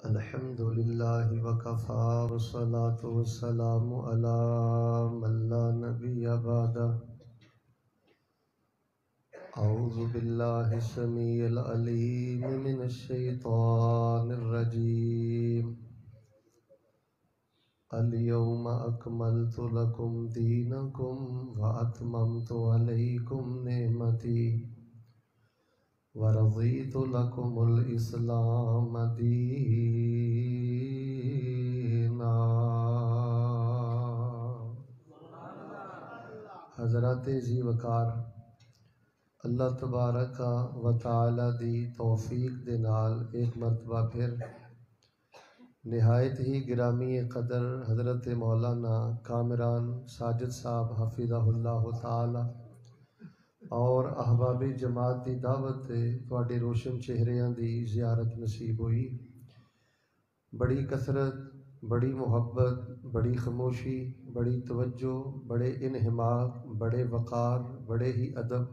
الحمد للہ وکفا والصلاة والسلام علی من لا نبی بعدہ اعوذ باللہ السمیع العلیم من الشیطان الرجیم اليوم اکملت لکم دینکم واتممت علیکم نعمتی ورضیت لکم الاسلام دینا۔ حضرات ذی وقار، اللہ تبارک و تعالی دی توفیق دے نال ایک مرتبہ پھر نہایت ہی گرامی قدر حضرت مولانا کامران ساجد صاحب حفظہ اللہ تعالی اور احباب جماعت دی دعوت تے تواڈے روشن چہریاں دی زیارت نصیب ہوئی۔ بڑی کثرت، بڑی محبت، بڑی خاموشی، بڑی توجہ، بڑے انہماک، بڑے وقار، بڑے ہی ادب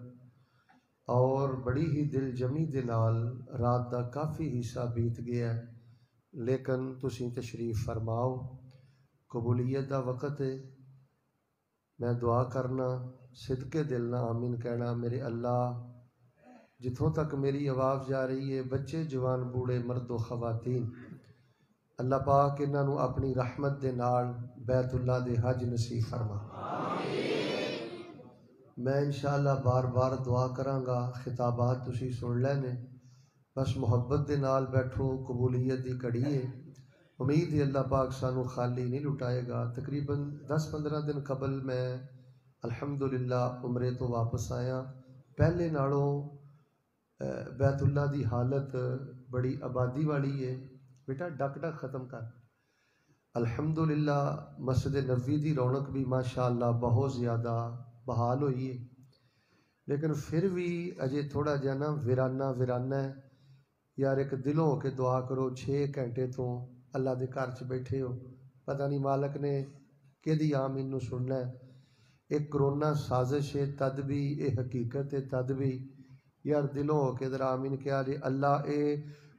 اور بڑی ہی دل جمی دے نال رات دا کافی حصہ بیت گیا ہے، لیکن تسی تشریف فرماؤ۔ قبولیت دا وقت ہے۔ میں دعا کرنا، صدقے دل نہ آمین کہنا۔ میرے اللہ، جتھوں تک میری آواز جا رہی ہے، بچے جوان بوڑھے مرد و خواتین، اللہ پاک انہاں نو اپنی رحمت دے نال بیت اللہ دے حج نصیب فرما۔ میں انشاءاللہ بار بار دعا کراں گا، خطابات تسی سن لینے، بس محبت دے نال بیٹھو۔ قبولیت دی کڑی ہے، امید ہے اللہ پاک سانو خالی نہیں لٹائے گا۔ تقریباً 10-15 دن قبل میں الحمدللہ عمرے تو واپس آیا۔ پہلے نالوں بیت اللہ دی حالت بڑی آبادی والی ہے۔ بیٹا ڈک ڈک ختم کر۔ الحمدللہ مسجد نبوی دی رونق بھی ماشاءاللہ بہت زیادہ بحال ہوئی ہے، لیکن پھر بھی اجے تھوڑا جہا نا ویرانہ ہے۔ یار ایک دلوں ہو کے دعا کرو، 6 گھنٹے تو اللہ دے گھر چ بیٹھے ہو، پتہ نہیں مالک نے کدی آمین نو سننا ہے۔ ایک کرونا سازش ہے تد بھی، اے حقیقت ہے تد بھی۔ یار دلوں ہو کے ذرا آمین کیا جی، اللہ اے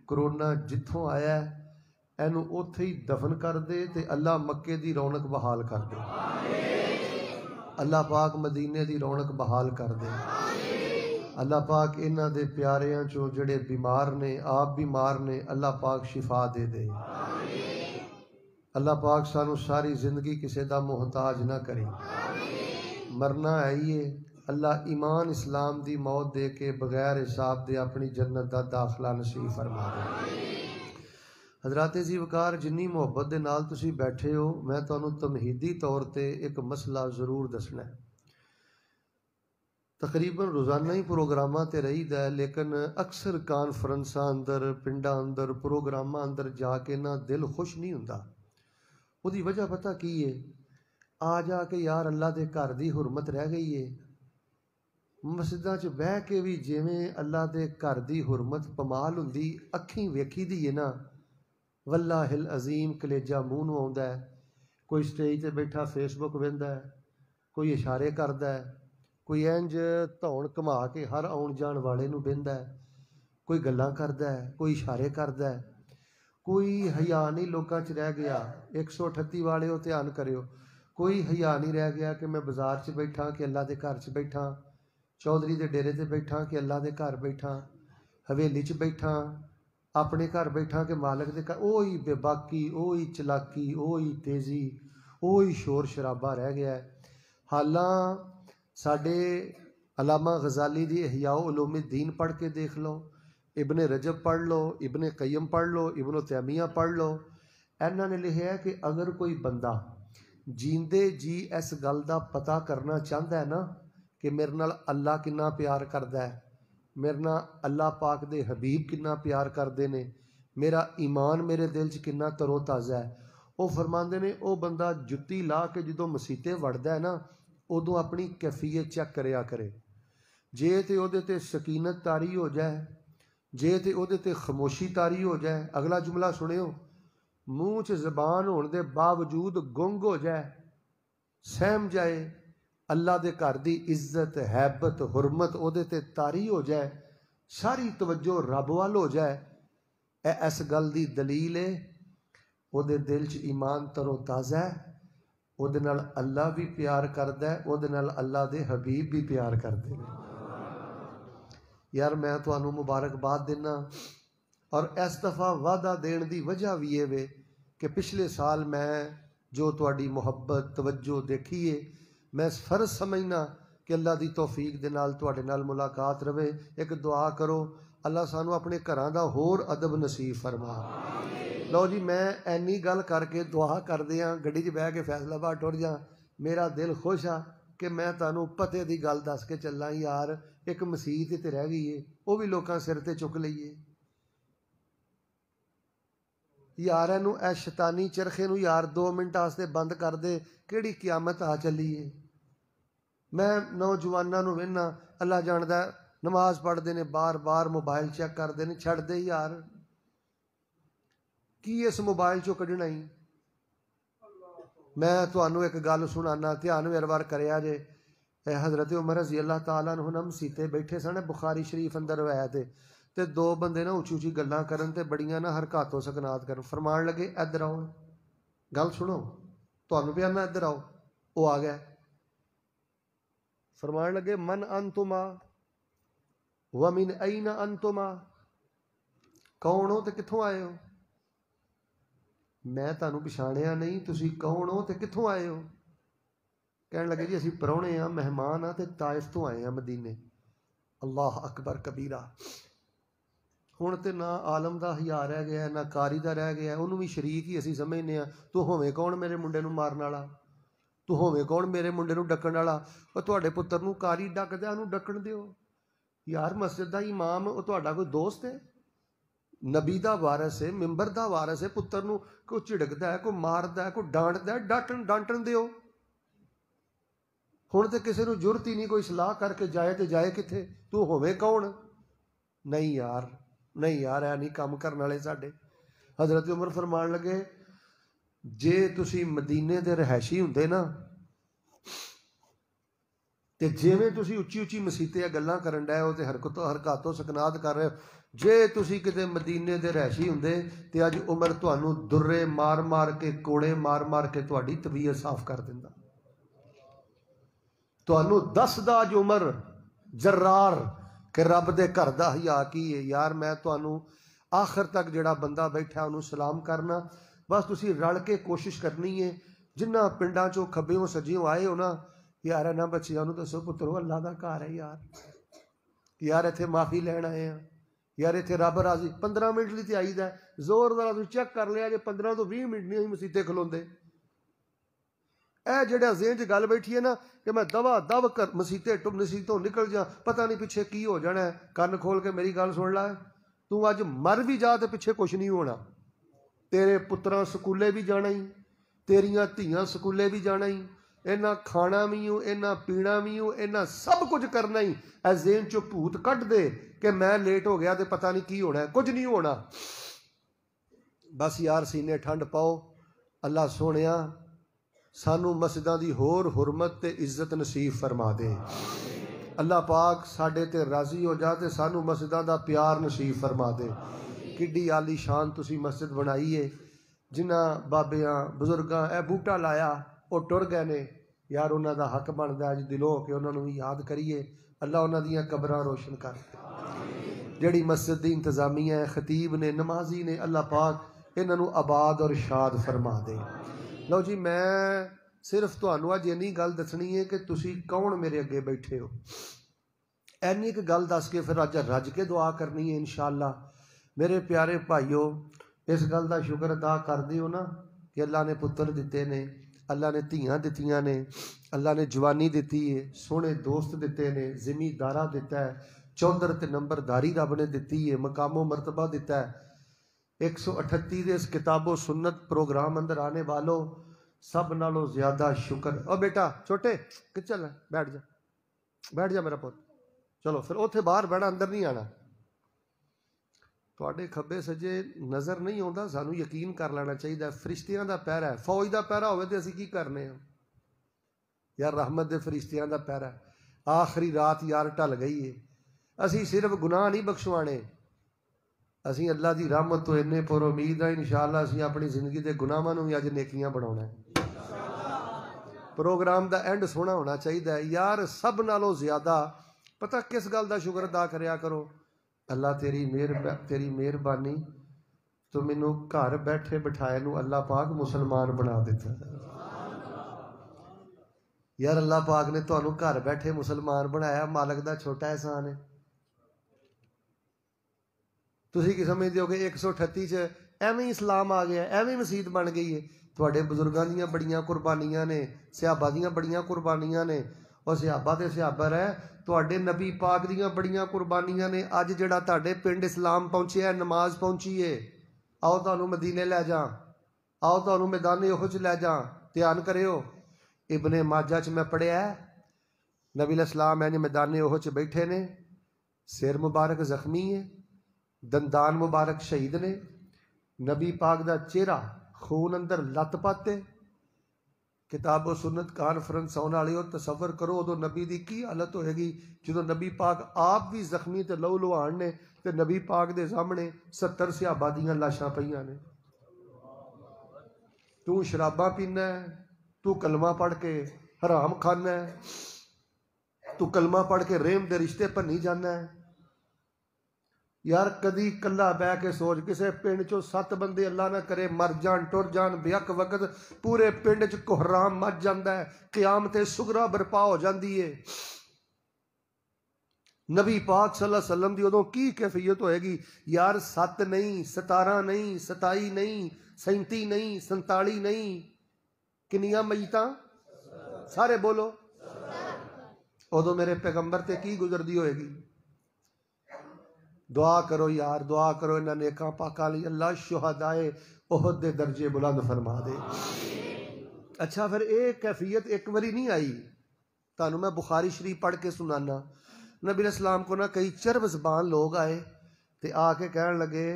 کرونا جتھوں آیا ہے اینو اوتھے ہی دفن کر دے تے اللہ مکے دی رونق بحال کر دے، اللہ پاک مدینے دی رونق بحال کر دے۔ اللہ پاک انہاں دے پیاریاں چوں جڑے بیمار نے، آپ بیمار نے، اللہ پاک شفا دے دے۔ اللہ پاک سانو ساری زندگی کسے دا محتاج نہ کرے۔ مرنا ہے یہ، اللہ ایمان اسلام دی موت دے کے بغیر حساب دے اپنی جنت دا داخلہ نصیب فرما دے۔ حضرات ذی وقار، جنی محبت دے نال تسی بیٹھے ہو، میں تانوں تمہیدی طور تے ایک مسئلہ ضرور دسنا ہے۔ تقریباً روزانہ ہی پروگراماں تے رہی دا ہے، لیکن اکثر کانفرنساں اندر، پنڈاں اندر، پروگراماں اندر جا کے نا دل خوش نہیں ہوندا۔ وہ دی وجہ پتہ کی ہے؟ آ جا کے یار اللہ دے گھر دی حرمت رہ گئی ہے۔ مسجداں چ بہ کے بھی جویں اللہ دے گھر دی حرمت پمال ہوندی، اکھیں ویکھی دی ہے نا، واللہ العظیم کلیجہ منہ نو آوندا ہے۔ کوئی سٹیج تے بیٹھا فیس بک ویندا ہے، کوئی اشارے کردا ہے، کوئی انج دھون کما کے ہر آن جان والے نو بہندا ہے، کوئی گلاں کردا ہے، کوئی اشارے کردا ہے، کوئی حیا نہیں لوکاں چ رہ گیا۔ 138 والے ہو دھیان کریو، کوئی حیا نہیں رہ گیا کہ میں بازار چ بیٹھا کہ اللہ دے گھر چ بیٹھا، چودھری دے ڈیرے تے بیٹھا کہ اللہ دے گھر بیٹھا، حویلی چ بیٹھا، اپنے گھر بیٹھا کہ مالک دے گھر۔ اوہی بے باکی، اوہی چلاکی، اوہی تیزی، اوہی شور شرابہ رہ گیا ہے۔ حالاں ساڈے علامہ غزالی دی احیاء علوم الدین پڑھ کے دیکھ لو، ابن رجب پڑھ لو، ابن قیم پڑھ لو، ابن تیمیہ پڑھ لو۔ انہاں نے لکھیا ہے کہ اگر کوئی بندہ جیندے جی اس گل دا پتہ کرنا چاہتا ہے نا کہ میرے نال اللہ کنا پیار کردا ہے، میرے نال اللہ پاک دے حبیب کنا پیار کردے نے، میرا ایمان میرے دل چ کنا ترو تازہ ہے، وہ فرماندے نے او بندہ جتی لا کے جدوں مسیتے وڑدا ہے نا، ادوں اپنی کیفیت چیک کریا کرے۔ جے تے او دے تے سکینت طاری ہو جائے، جے تے او دے تے خاموشی طاری ہو جائے، اگلا جملہ سنیو، منہ چ زبان ہون دے باوجود گنگ ہو جائے، سہم جائے، اللہ دے گھر دی عزت، ہیبت، حرمت او دے تے طاری ہو جائے، ساری توجہ رب وال ہو جائے، اس گل دی دلیل ہے وہ دے دل چ ایمان ترو تازہ ہے، وہ دے نال اللہ بھی پیار کردا ہے، وہ دے نال اللہ دے حبیب بھی پیار کردے نے۔ یار میں تانوں مبارکباد دینا، اور اس دفعہ وعدہ دین دی وجہ بھی یہ وے کہ پچھلے سال میں جو تہاڈی محبت توجہ دیکھی ہے، میں فرض سمجھنا کہ اللہ دی توفیق دے نال تہاڈے نال ملاقات رہے۔ ایک دعا کرو، اللہ سانو اپنے گھراں دا ہور ادب نصیب فرما۔ لو جی، میں اینی گل کر کے دعا کر دیاں، گڈی 'چ بہ کے فیصلہ آباد ٹر جاں، میرا دل خوش آ کہ میں تانوں پتے دی گل دس کے چلاں۔ یار ایک مسیت تے رہ گئی ہے، وہ بھی لوکاں سر تے چک لئیے۔ یار اینو اے شیطانی چرخے نو یار 2 منٹ واسطے بند کر دے، کیڑی قیامت آ چلی ہے۔ میں نوجواناں نو وینا، اللہ جاندا ہے، نماز پڑھدے نے، بار بار موبائل چیک کردے نے، چھڑ دے یار، کی اس موبائل چوں کڈنا ہی۔ میں تانوں ایک گل سنانا، دھیان ویر وار کریا جے۔ حضرت عمر رضی اللہ تعالیٰ عنہ مسیتے بیٹھے سن، بخاری شریف اندر روایت ہے، تے 2 بندے نا اچھی اچھی گلاں کرن تے بڑیاں نا حرکات و سکنات کرن، فرمان لگے ادھر آؤ، گل سنو، تانوں پیا میں ادھر آؤ۔ وہ آ گیا، فرمان لگے من انتما ومن این انتما، کون ہو تے کتھوں آئے ہو؟ میں تانوں پچھاڑیا نہیں، تسی کون ہو تے کتھوں آئے ہو؟ کہنے لگے جی اسی پرونے ہاں، مہمان ہاں، تے طائف تو آئے ہیں مدینے۔ اللہ اکبر کبیرہ۔ ہن تے نہ عالم دا حیا رہ گیا، نہ کاری دا رہ گیا، انہوں بھی شریک ہی اسی سمجھنے ہاں۔ تو ہوویں کون میرے منڈے نو مارن والا؟ تو ہوویں کون میرے منڈے نو ڈکن والا؟ او تہاڈے پتر نو کاری ڈکدا، انہوں ڈکن دیو۔ یار مسجد دا امام او تہاڈا کوئی دوست ہے؟ نبی دا وارث ہے، ممبر دا وارث ہے، پتر نو کوئی چڑکدا ہے، کوئی ماردا ہے، کوئی ڈانٹدا ہے، ڈانٹن دیو۔ ہن تے کسے نو جرت ہی نہیں کوئی صلاح کر کے جائے تے جائے کتھے؟ تو ہوویں کون؟ نہیں یار، نہیں یار، اے نہیں کام کرن والے ساڈے۔ حضرت عمر فرمان لگے جے تسی مدینے دے رہائشی ہوندے نا، تے جیویں تسی اچھی اچھی مسیتے گلاں کرن ڈے ہو تے حرکات و سکنات کر رہے ہو، جے تسی کتے مدینے دے رہائشی ہوندے تے اج عمر تانوں درے مار مار کے، کوڑے مار مار کے تہاڈی طبیعت صاف کر دیندا۔ تانوں دسدا اج عمر جرار کہ رب دے گھر دا حیا کی ہے۔ یار میں تانوں آخر تک جڑا بندہ بیٹھا انہوں سلام کرنا، بس تسی رل کے کوشش کرنی ہے، جنہ پنڈاں چوں کھبیوں سجیوں آئے ہو نا، یار نہ بچیاں نوں دسو پترو اللہ دا گھر ہے یار، یار ایتھے معافی لین آئے ہیں، یار ایتھے رب راضی۔ 15 منٹ لی تے آئی دا ہے، زور دار تسی چیک کر لیا جے 15 تو 20 منٹ نہیں ہوئی مسیتے کھلوندے۔ اے جڑا ذہن چ گل بیٹھی ہے نا کہ میں دوا دو کر مسیتوں نکل جا، پتہ نہیں پیچھے کی ہو جانا ہے، کن کھول کے میری گل سن لا، تو اج مر بھی جا تے پیچھے کچھ نہیں ہونا۔ تیرے پتراں سکولے بھی جانا ہی، تیریاں دھیاں سکولے بھی جانا ہی، اینا کھانا بھی ہوں، اینا پینا بھی ہوں، اینا سب کچھ کرنا ہی۔ اے ذہن چو بھوت کٹ دے کہ میں لیٹ ہو گیا تے پتہ نہیں کی ہونا ہے، کچھ نہیں ہونا۔ بس یار سینے ٹھنڈ پاؤ، اللہ سونیا سانو مسجداں دی ہور حرمت تے عزت نصیب فرما دے۔ اللہ پاک ساڈے تے راضی ہو جا تے سانو مسجداں دا پیار نصیب فرما دے۔ کڈی عالی شان تسی مسجد بنائی ہے، جنہ بابیاں بزرگاں اے بوٹا لایا وہ ٹر گئے نے، یار انہاں دا حق بندا اج دلوں ہو کے انہاں نوں یاد کریے۔ اللہ انہاں دیاں قبراں روشن کر دے۔ جڑی مسجد دی انتظامیہ ہے، خطیب نے، نمازی نے، اللہ پاک انہاں نوں آباد اور شاد فرما دے۔ لو جی، میں صرف تانوں اج اینی گل دسنی ہے کہ تسی کون میرے اگے بیٹھے ہو، اینی ایک گل دس کے پھر اج رج کے دعا کرنی ہے انشاءاللہ۔ میرے پیارے بھائیو، اس گل دا شکر ادا کر دیو نا کہ اللہ نے پتر دیتے نے، اللہ نے دھیاں دتیاں نے، اللہ نے جوانی دیتی ہے، سونے دوست دیتے نے، زمیندارہ دیتا ہے، چودھر تے نمبرداری رب نے دیتی ہے، مقام و مرتبہ دیتا ہے۔ 138 دے اس کتاب و سنت پروگرام اندر آنے والوں سب نالوں زیادہ شکر۔ او بیٹا چھوٹے کت چل ہے، بیٹھ جا میرا پوت، چلو پھر اوتھے باہر بیٹھا، اندر نہیں آنا۔ تواڈے کھبے سجے نظر نہیں آتا، سانو یقین کر لینا چاہیے فرشتیاں دا پہرا ہے۔ فوج دا پہرا ہوئے تے اسی کی کرنے ہیں یار، رحمت دے فرشتیاں دا پہرا ہے۔ آخری رات یار ٹل گئی ہے، اسی صرف گناہ نہیں بخشوانے، اسی اللہ دی رحمت تو اتنے پر امید ہے انشاءاللہ اسی اپنی زندگی دے گناہاں نوں بھی اج نیکیاں بناونا ہے. پروگرام دا اینڈ سونا ہونا چاہیے یار. سب نالوں زیادہ پتہ کس گل دا شکر ادا کریا کرو, اللہ تیری مہربانی تو مینوں گھر بیٹھے بٹھائے نوں اللہ پاک مسلمان بنا دیتا. یار اللہ پاک نے تانوں گھر بیٹھے مسلمان بنایا, مالک دا چھوٹا احسان ہے. تسی کی سمجھتے ہو کہ 138 ایویں اسلام آ گیا, ایویں مسجد بن گئی ہے. تواڈے بزرگاں دیاں بڑیاں قربانیاں نے, صحابہ دیاں بڑیاں قربانیاں نے, اور صحابہ تے صحابہ رہ تواڈے نبی پاک دیاں بڑیاں قربانیاں نے. اج جڑا تواڈے پنڈ اسلام پہنچیا ہے, نماز پہنچی ہے, آؤ تانوں مدینے لے جاں, آؤ تانوں میدان احد لے جاں. دھیان کریو, ابن ماجہ چ میں پڑھیا ہے نبی علیہ السلام اینج میدان احد چ بیٹھے نے, سر مبارک زخمی ہے, دندان مبارک شہید نے, نبی پاک دا چہرہ خون اندر لت پت ہے. کتاب و سنت کانفرنس آنے والی, اور تصور کرو ادو نبی دی کی حالت ہوئے گی جدو نبی پاک آپ بھی زخمی تے لہو لہان نے, تے نبی پاک دے سامنے 70 صحابہ دیاں لاشاں پئیاں نے. تو شراباں پینا ہے, تو کلمہ پڑھ کے حرام کھانا ہے, تو کلمہ پڑھ کے رحم دے رشتے پر نہیں جانا ہے. یار کدی کلا بہ کے سوچ, کسے پنڈ چو 7 بندے اللہ نہ کرے مر جان ٹر جان بیک وقت پورے پنڈ چ کوحرام مچ جاندا ہے, قیامت صغریٰ برپا ہو جاندی ہے. نبی پاک صلی اللہ علیہ وسلم دی ادوں کی کیفیت ہوئے گی یار. 7 نہیں, 17 نہیں, 27 نہیں, 37 نہیں, 47 نہیں, کنیاں میتاں سارے بولو. ادو میرے پیغمبر تے کی گزردی ہوئے گی. دعا کرو یار, دعا کرو انہاں نیکاں پاکاں لئی, اللہ شہدائے احد دے درجے بلند فرما دے. اچھا پھر اے کیفیت ایک واری نہیں آئی, تانوں میں بخاری شریف پڑھ کے سنانا. نبی علیہ السلام کو نہ کئی چرب زبان لوگ آئے تے آ کے کہن لگے,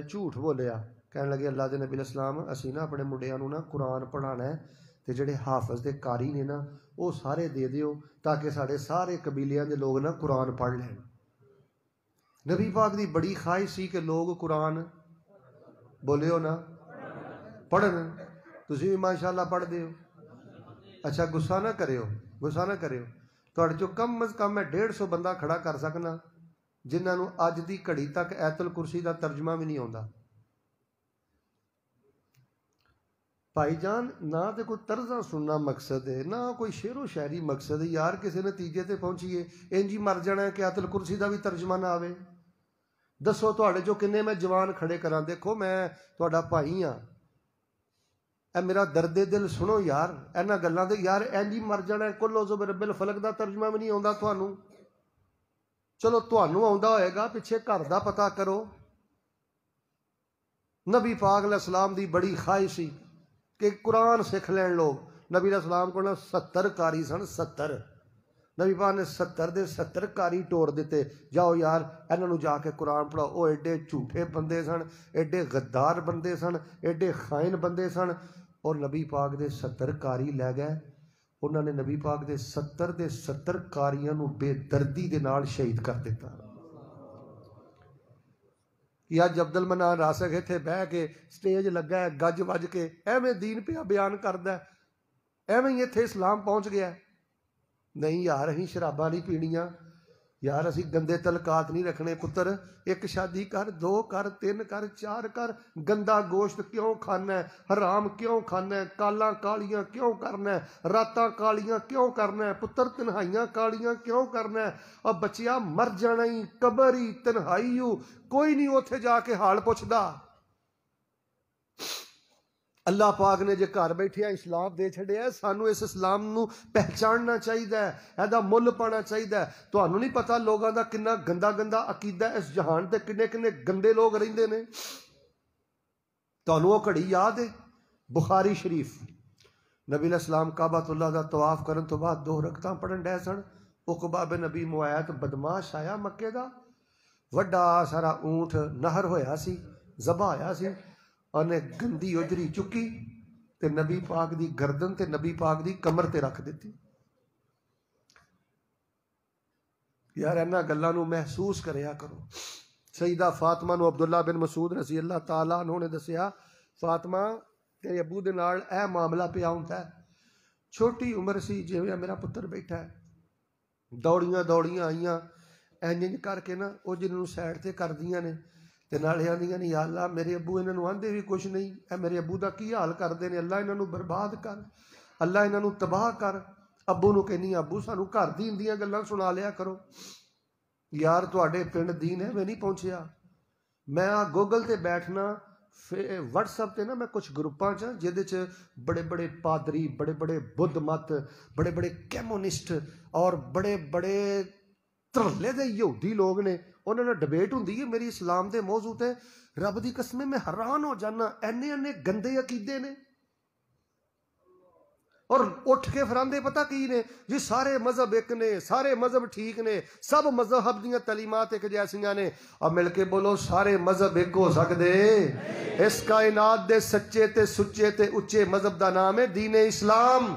جھوٹ بولیا, کہن لگے اللہ دے نبی علیہ السلام اسی نا اپنے منڈیاں نوں نا قرآن پڑھانا ہے, تے جڑے حافظ دے قاری نے نا وہ سارے دے دیو تاکہ ساڈے سارے قبیلیاں دے لوگ نا قرآن پڑھ لین. نبی پاک دی بڑی خواہش سی کہ لوگ قرآن بولیو نا پڑھن. تسی بھی ماشاءاللہ پڑھ دیو. اچھا غصہ نہ کریو, غصہ نہ کریو. تواڈے چوں کم از کم میں 150 بندہ کھڑا کر سکنا جنہاں نوں اج دی گھڑی تک ایت الکرسی دا ترجمہ بھی نہیں آوندا. بھائی جان نہ تے کوئی طرزاں سننا مقصد ہے, نہ کوئی شعر و شاعری مقصد ہے. یار کسی نتیجے تے پہنچیے, انج ہی مر جانا ہے کہ ایت الکرسی دا بھی ترجمہ نہ آوے. دسو تواڈے چوں کنے میں جوان کھڑے کراں. دیکھو میں تواڈا بھائی ہاں, اے میرا درد دل سنو یار. اینا گلاں دے یار انج ہی مر جانا ہے, کل اعوذ برب الفلق دا ترجمہ بھی نہیں آوندا تھانوں. چلو تھانوں آوندا ہوئے گا, پیچھے گھر دا پتہ کرو. نبی پاک علیہ السلام دی بڑی خواہش سی کہ قرآن سکھ لین لوگ. نبی علیہ السلام کو 70 قاری سن, 70. نبی پاک نے 70 دے 70 قاری ٹور دیتے, جاؤ یار انہاں نوں جا کے قرآن پڑھاؤ. او ایڈے جھوٹے بندے سن, ایڈے غدار بندے سن, ایڈے خائن بندے سن. اور نبی پاک دے 70 قاری لے گئے. انہوں نے نبی پاک دے 70 قاریاں نوں بے دردی دے نال شہید کر دیتا. یا عبد المنان راسخ اتنے بہ کے سٹیج لگا ہے گج وج کے ایویں دین پیا بیان کردا ہے, ایویں ہی اتنے اسلام پہنچ گیا. نہیں یار اہیں شراباں نہیں پینیاں, یار اسی گندے تلقات نہیں رکھنے. پتر ایک شادی کر, 2 کر, 3 کر, 4 کر. گندا گوشت کیوں کھانا ہے, حرام کیوں کھانا ہے, کالاں کالیاں کیوں کرنا ہے, راتاں کالیاں کیوں کرنا ہے, پتر تنہائیاں کالیاں کیوں کرنا ہے. اور بچیا مر جانا ہی, قبر ہی, تنہائی ہو, کوئی نہیں اوتھے جا کے حال پوچھدا. اللہ پاک نے جے گھر بیٹھے اسلام دے چھڑیا, سانو اس اسلام نو پہچاننا چاہیے, ایدا مل پانا چاہیے. تانوں نہیں پتا لوگاں دا کنا گندا گندا عقیدہ اس جہان تے کنے کنے گندے لوگ رہندے نے. تانوں او گھڑی یاد ہے بخاری شریف, نبی علیہ السلام کعبۃ اللہ دا طواف کرن تو بعد 2 رکعتاں پڑھن ڈے سن. عقبہ بن نبی معیط بدماش آیا مکے دا, وڈا سارا اونٹ نہر ہویا سی, ذبح ہویا سی. انہیں گندی اجری چکی تے نبی پاک دی گردن تے نبی پاک دی کمر تے رکھ دیتی. یار اینا گلاں نوں محسوس کریا کرو. سیدہ فاطمہ نو عبداللہ بن مسعود رضی اللہ تعالیٰ عنہ نے دسیا فاطمہ تیرے ابو دے نال اے معاملہ پیا ہوندا ہے. چھوٹی عمر سی جویں میرا پتر بیٹھا ہے, دوڑیاں آئیاں انج کر کے نا وہ جنہوں سائڈ تے کردیاں نے تے نالے آندیاں نے یا اللہ میرے ابو انہاں نوں آندے بھی کچھ نہیں, اے میرے ابو دا کی حال کردے نے, اللہ انہاں نوں برباد کر, اللہ انہاں نوں تباہ کر. ابو نوں کہنی ابو سانوں گھر دین دیاں گلاں سنا لیا کرو. یار تواڈے پنڈ دین ہے میں نہیں پہنچیا, میں گوگل تے بیٹھنا واٹس ایپ تے نا میں کچھ گروپاں چ جہدے چ بڑے بڑے پادری, بڑے بڑے بدھ مت, بڑے بڑے کیمونسٹ اور بڑے بڑے ترلے دے یہودی لوگ نے, انہوں نے ڈبیٹ ہوندی ہے میری اسلام دے موضوع تے. رب دی قسم میں حیران ہو جانا, اینے گندے عقیدے نے. اور اٹھ کے فراندے پتہ کی نے جی سارے مذہب ایک نے, سارے مذہب ٹھیک نے, سب مذہب دیاں تعلیمات ایک جیسیاں نے. اور مل کے بولو سارے مذہب ایک ہو سکدے؟ اس کائنات دے سچے تے سچے تے اچے مذہب دا نام ہے دین اسلام.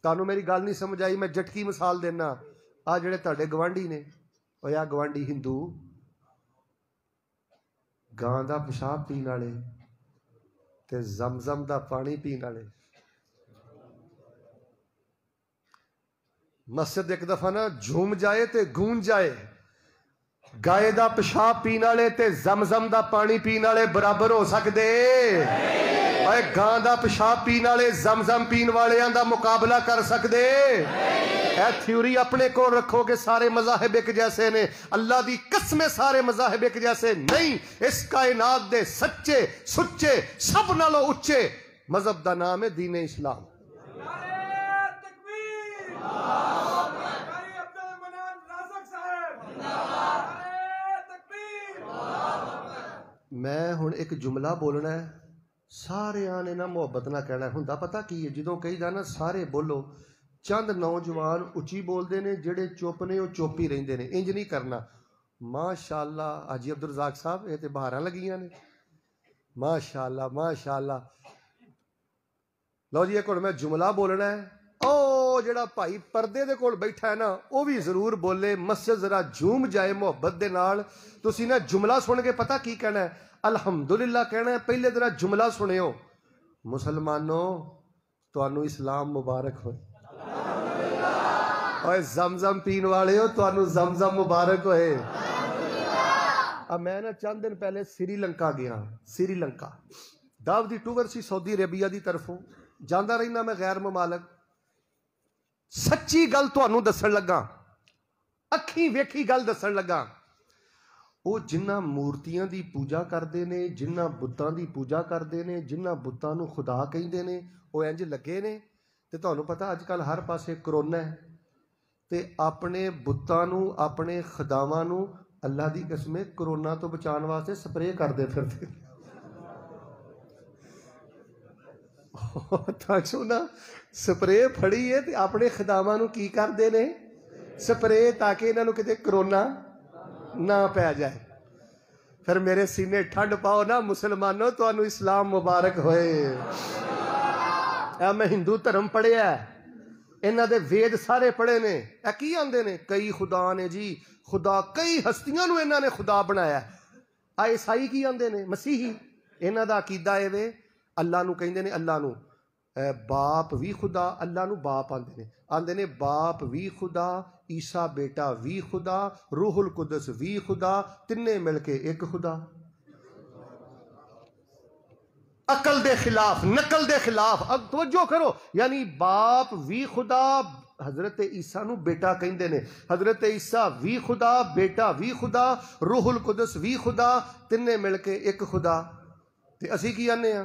تانوں میری گل نہیں سمجھ آئی, میں جٹکی مثال دینا. آ جڑے تہاڈے گوانڈی نے, او یا گوانڈی ہندو, گاں دا پیشاب پین والے تے زمزم دا پانی پین والے. مسجد ایک دفعہ نا جھوم جائے تے گونج جائے, گائے دا پیشاب پین والے تے زمزم دا پانی پین والے برابر ہو سکدے؟ اے گاں دا پیشاب پین والے زمزم پین والیاں دا مقابلہ کر سکدے؟ اے تھیوری اپنے کو رکھو کہ سارے مذاہب ایک جیسے نے, اللہ دی قسم سارے مذاہب ایک جیسے نہیں. اس کائنات دے سچے سچے سب نالوں اچے مذہب دا نام ہے دین اسلام. میں ہن ایک جملہ بولنا ہے, سارے آنے نا محبت نہ کہنا ہے. ہوندا پتہ کی ہے جدوں کہی جانا سارے بولو, چند نوجوان اچھی بول دے نے, جڑے چپ نے وہ چپ ہی رہندے نے. انج نہیں کرنا. ماشاءاللہ حاجی عبدالرزاق صاحب یہ تے بہاراں لگیاں نے, ماشاءاللہ ماشاءاللہ. لو جی ایک ہن میں جملہ بولنا ہے, او جڑا بھائی پردے دے کول بیٹھا ہے نا وہ بھی ضرور بولے, مسجد ذرا جھوم جائے محبت دے نال. تسی نا جملہ سن کے پتہ کی کہنا ہے؟ الحمدللہ کہنا ہے. پہلے ذرا جملہ سنیو, مسلمانوں تانوں اسلام مبارک ہوئے. اور زمزم پین والے ہو تانوں زمزم مبارک ہوئے. اب میں نا چند دن پہلے سری لنکا گیا. سری لنکا دعوت دی ٹور سی سعودی عربیہ دی طرفوں, جاندا رہنا میں غیر ممالک. سچی گل تانوں دسن لگا, اکھیں ویکھی گل دسن لگا. وہ جنہ مورتیاں دی پوجا کردے نے, جنہ بتاں دی پوجا کردے نے, جنہ بتاں نوں خدا کہندے نے, وہ انج لگے نے. تے تانوں پتہ اج کل ہر پاسے کرونا ہے, تے اپنے بتاں نوں اپنے خداواں نوں اللہ دی قسم کرونا تو بچان واسطے سپرے کردے پھردے. تاکو نا سپرے پھڑی ہے تے اپنے خداواں نوں کی کردے نے سپرے, تاکہ انہاں نوں کتے کرونا نہ پہ جائے. پھر میرے سینے ٹھنڈ پاؤ نا مسلمانوں تانوں اسلام مبارک ہوئے. میں ہندو دھرم پڑھیا ہے, انہاں دے وید سارے پڑھے نے. اے کی آندے نے کئی خدا نے جی, خدا کئی ہستیاں نوں انہاں نے خدا بنایا. عیسائی کی آندے نے مسیحی, انہاں دا عقیدہ اے وے اللہ نوں کہندے نے, اللہ نوں باپ وی خدا, اللہ نوں باپ آندے نے باپ وی خدا, عیسیٰ بیٹا وی خدا, روح القدس وی خدا, تنے مل کے ایک خدا. عقل دے خلاف, نقل دے خلاف. اب توجہ کرو, یعنی باپ وی خدا, حضرت عیسیٰ نو بیٹا کہندے نے, حضرت عیسیٰ وی خدا, بیٹا وی خدا, روح القدس وی خدا, تنے مل کے ایک خدا. تے اسی کی آنے ہیں؟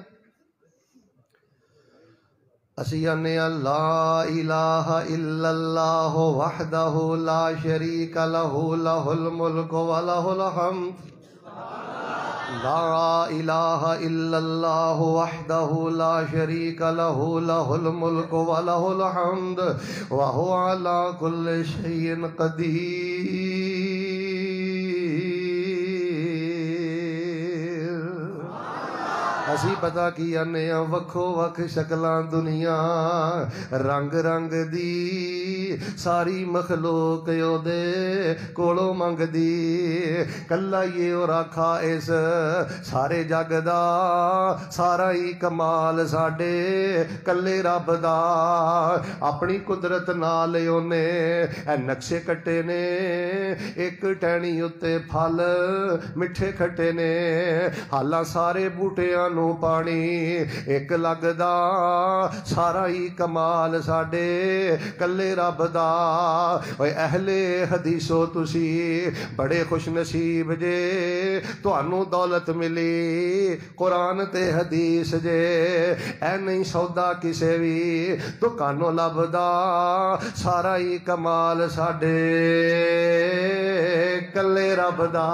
اسی آنے ہیں لا الہ الا اللہ وحدہ لا شریک لہ لہ الملک و لہ الحمد. لا الہ الا اللہ وحدہ لا شریک لہ لہ الملک و لہ الحمد وہو علی کل شیء قدیر. اسی پتا کی آنے وکھو وکھ شکلاں دنیا, رنگ رنگ دی ساری مخلوق دے کولوں منگدی کلا یہ اور آکھا اس سارے جگ دا سارا ہی کمال ساڈے کلے رب دا اپنی قدرت نال اونے اے نقشے کٹے نے ایک ٹہنی اتے پھل مٹھے کھٹے نے حالاں سارے بوٹیاں نو پانی ایک لگدا سارا ہی کمال ساڈے کلے رب دا اوے اہل حدیثو تسی بڑے خوش نصیب جے تانوں دولت ملی قرآن تے حدیث جے اے نہیں سودا کسے بھی دکانوں لبدا سارا ہی کمال ساڈے کلے رب دا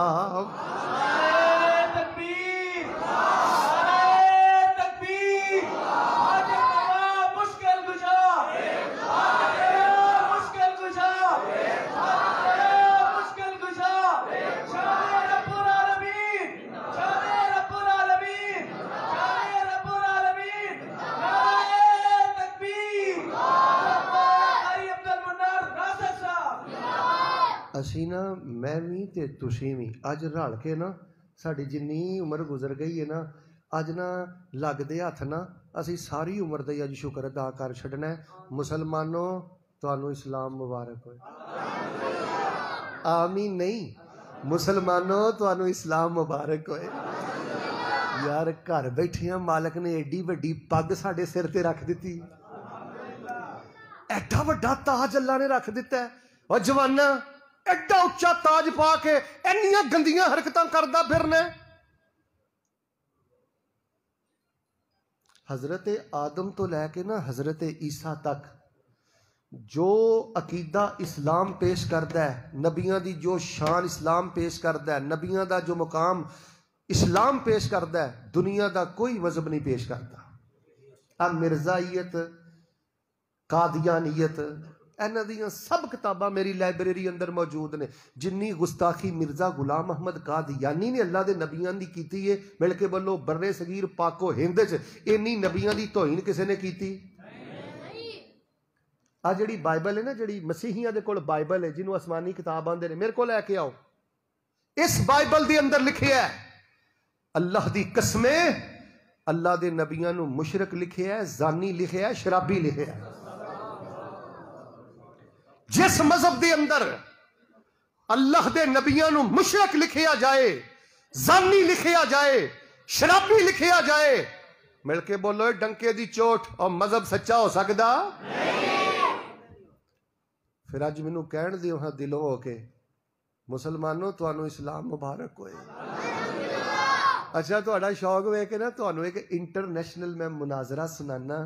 اسی نا میں بھی تے تسی بھی اج رل کے نا ساڈی جنی عمر گزر گئی ہے نا اج نا لگدے ہاتھ نا اسی ساری عمر دا اج شکر ادا کر چھڈنا ہے مسلمانوں تانوں اسلام مبارک ہوئے آمین نہیں مسلمانوں تانوں اسلام مبارک ہوئے یار گھر بیٹھے ہیں مالک نے ایڈی وڈی پگ ساڈے سر تے رکھ دتی ایڈا وڈا تاج اللہ نے رکھ دیتا ہے اور جوانا ایڈا اچا تاج پا کے اینیاں گندیاں حرکتاں کردا پھرنا حضرت آدم تو لے کے نا حضرت عیسیٰ تک جو عقیدہ اسلام پیش کردا ہے نبیاں دی جو شان اسلام پیش کردا ہے نبیاں دا جو مقام اسلام پیش کردا ہے دنیا دا کوئی مذہب نہیں پیش کرتا اب مرزائیت قادیانیت اینا دیاں سب کتاباں میری لائبریری اندر موجود نے جنی گستاخی مرزا غلام احمد قادیانی نے اللہ دے نبیاں دی کیتی ہے مل کے بولو برے صغیر پاکو ہند چ اینی نبیاں دی توہین کسے نے کیتی آ جڑی بائبل ہے نا جڑی مسیحیاں دے کول بائبل ہے جنوں آسمانی کتاب آندے نے میرے کو لے کے آؤ اس بائبل دے اندر لکھیا ہے اللہ دی قسمیں اللہ دے نبیاں نو مشرک لکھیا ہے زانی لکھیا ہے شرابی لکھیا ہے جس مذہب دے اندر اللہ دے نبیاں نو مشرک لکھیا جائے زانی لکھیا جائے شرابی لکھیا جائے مل کے بولو ڈنکے دی چوٹ اور مذہب سچا ہو سکدا پھر اج مینوں کہن دیو ہاں دلوں ہو کے مسلمانوں تانوں اسلام مبارک ہوئے اچھا تہاڈا شوق ہوئے کہ نا تانوں ایک انٹرنیشنل میں مناظرہ سنانا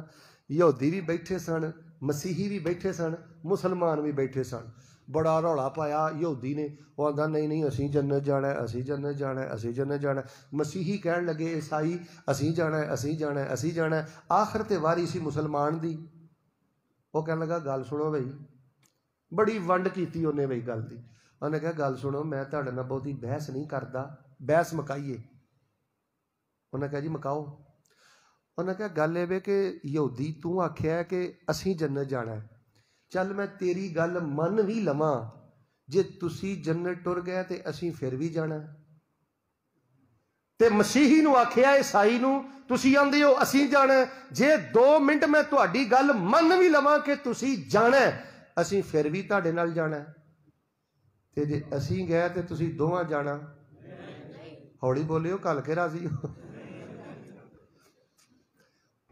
یہودی بھی بیٹھے سن مسیحی بھی بیٹھے سن مسلمان بھی بیٹھے سن بڑا رولا پایا یہودی نے وہ آندا نہیں نہیں اسی جنت جانا ہے اسی جنت جانا ہے اسی جنت جانا ہے مسیحی کہن لگے عیسائی اسی جانا ہے اسی جانا ہے اسی جانا ہے آخر تے واری سی مسلمان دی وہ کہنے لگا گل سنو بھائی بڑی ونڈ کیتی انہیں بھائی گل دی انہیں کہا گل سنو میں تہاڈے نال بہتی بحث نہیں کردا بحث مکائیے انہیں کہا جی مکاؤ انہیں کہا گل ہے کہ یہودی تو آکھیا ہے کہ اسی جنت جانا ہے چل میں تیری گل من بھی لواں جے تسی جنت ٹر گئے تے اسی پھر بھی جانا ہے تے مسیحی نو آکھیا عیسائی نو تسی آندے ہو اسی جانا ہے جے 2 منٹ میں تہاڈی گل من بھی لواں کہ تسی جانا ہے اسی پھر بھی تہاڈے نال جانا ہے تے جے اسی گئے تے تسی دوواں جانا ہولی بولیو کل کے راضی ہو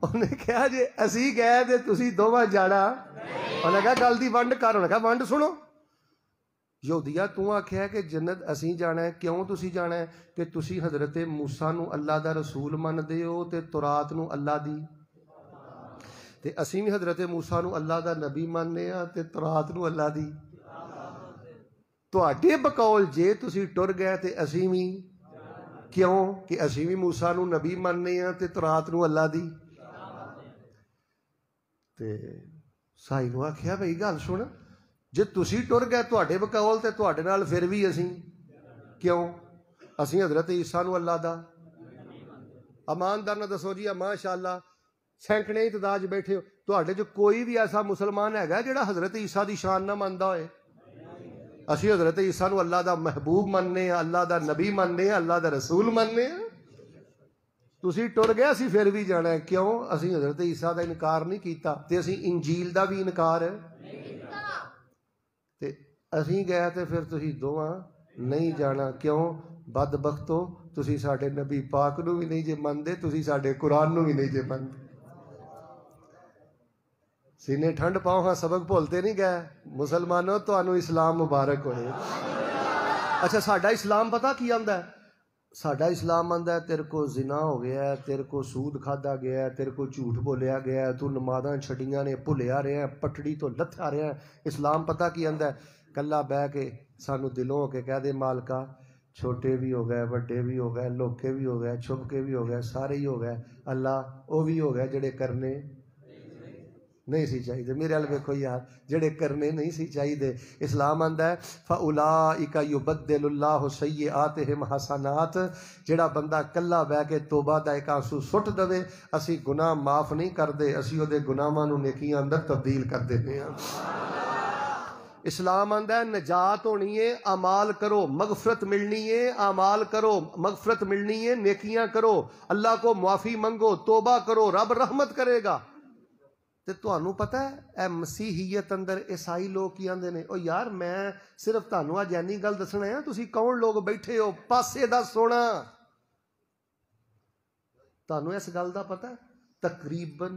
انہیں کہا جے اسی گئے تے تسی دوواں جانا انہیں کہا گل دی ونڈ کر انہیں کہا ونڈ سنو یہودیا تو آکھیا ہے کہ جنت اسی جانا ہے کیوں تسی جانا ہے کہ تسی حضرت موسیٰ نو اللہ دا رسول من دے ہو تے تورات نو اللہ دی تے اسی بھی حضرت موسیٰ نو اللہ دا نبی مننے ہاں تے تورات نو اللہ دی تواڈے بقول جے تسی ٹر گئے تے اسی بھی کیوں کہ اسی بھی موسیٰ نو نبی مننے ہاں تے تورات نو اللہ دی تے سائی نو آکھیا بھئی گل سن جے تسی ٹر گئے تواڈے بقول تے تواڈے نال پھر بھی اسی کیوں اسی حضرت عیسیٰ نو اللہ دا ایماندار نہ دسو جی ماشاءاللہ سینکڑے تعداد بیٹھے ہو تواڈے چ کوئی بھی ایسا مسلمان ہے جڑا حضرت عیسیٰ دی شان نہ مندا ہوئے؟ اسی حضرت عیسیٰ نو اللہ دا محبوب مننے ہیں، اللہ دا نبی مننے ہیں، اللہ دا رسول مننے ہیں۔ تسی ٹر گئے، اسی پھر بھی جانا ہے۔ کیوں؟ اسی حضرت عیسیٰ دا انکار نہیں کیتا، تے اسی انجیل دا بھی انکار تے اسی گئے تے پھر تسی دوواں نہیں جانا۔ کیوں؟ بدبختو، تسی ساڈے نبی پاک نو بھی نہیں جے مندے، تسی ساڈے قرآن نو بھی نہیں جے مندے۔ سینے ٹھنڈ پاؤ، ہاں سبق بھولتے نہیں گئے۔ مسلمانوں تانوں اسلام مبارک ہوئے۔ اچھا ساڈا اسلام پتہ کی آندا ہے؟ ساڈا اسلام آندا ہے تیرے کو زنا ہو گیا ہے، تیرے کو سود کھادا گیا ہے، تیرے کو جھوٹ بولیا گیا ہے، تو نمازاں چھڑیاں نے، بھلیا رہا ہے، پٹڑی تو لتھا رہا ہے۔ اسلام پتہ کی آندا ہے؟ کلا بہ کے سانو دلوں ہو کے کہہ دے مالکا، چھوٹے بھی ہو گئے، بڑے بھی ہو گئے، لوکے بھی ہو گئے، چھپ کے بھی ہو گئے، سارے ہی ہو گئے، اللہ وہ بھی ہو گئے جڑے کرنے نہیں سی چاہیے۔ میرے حال ویکھو یار، جڑے کرنے نہیں سی چاہیے۔ اسلام آندا ہے فَأُولَٰئِکَ يُبَدِّلُ اللَّهُ سَیِّئَاتِہِمْ حَسَنَات، جڑا بندہ کلا بہ کے توبہ دا ایک آنسو سٹ دے، اسی گناہ معاف نہیں کر دے، اسی دے گناہاں نو نیکیاں اندر تبدیل کر دیتے ہیں۔ اسلام آندا ہے نجات ہونی ہے، اعمال کرو، مغفرت ملنی ہے، اعمال کرو، مغفرت ملنی ہے، نیکیاں کرو، اللہ کو معافی منگو، توبہ کرو، رب رحمت کرے گا۔ تے تانوں پتہ ہے اے مسیحیت اندر عیسائی لوگ کی آندے نے، او یار میں صرف تانوں اج اینی گل دسنا ہے، تسی کون لوگ بیٹھے ہو پاسے دا سونا، تانوں اس گل دا پتہ ہے تقریباً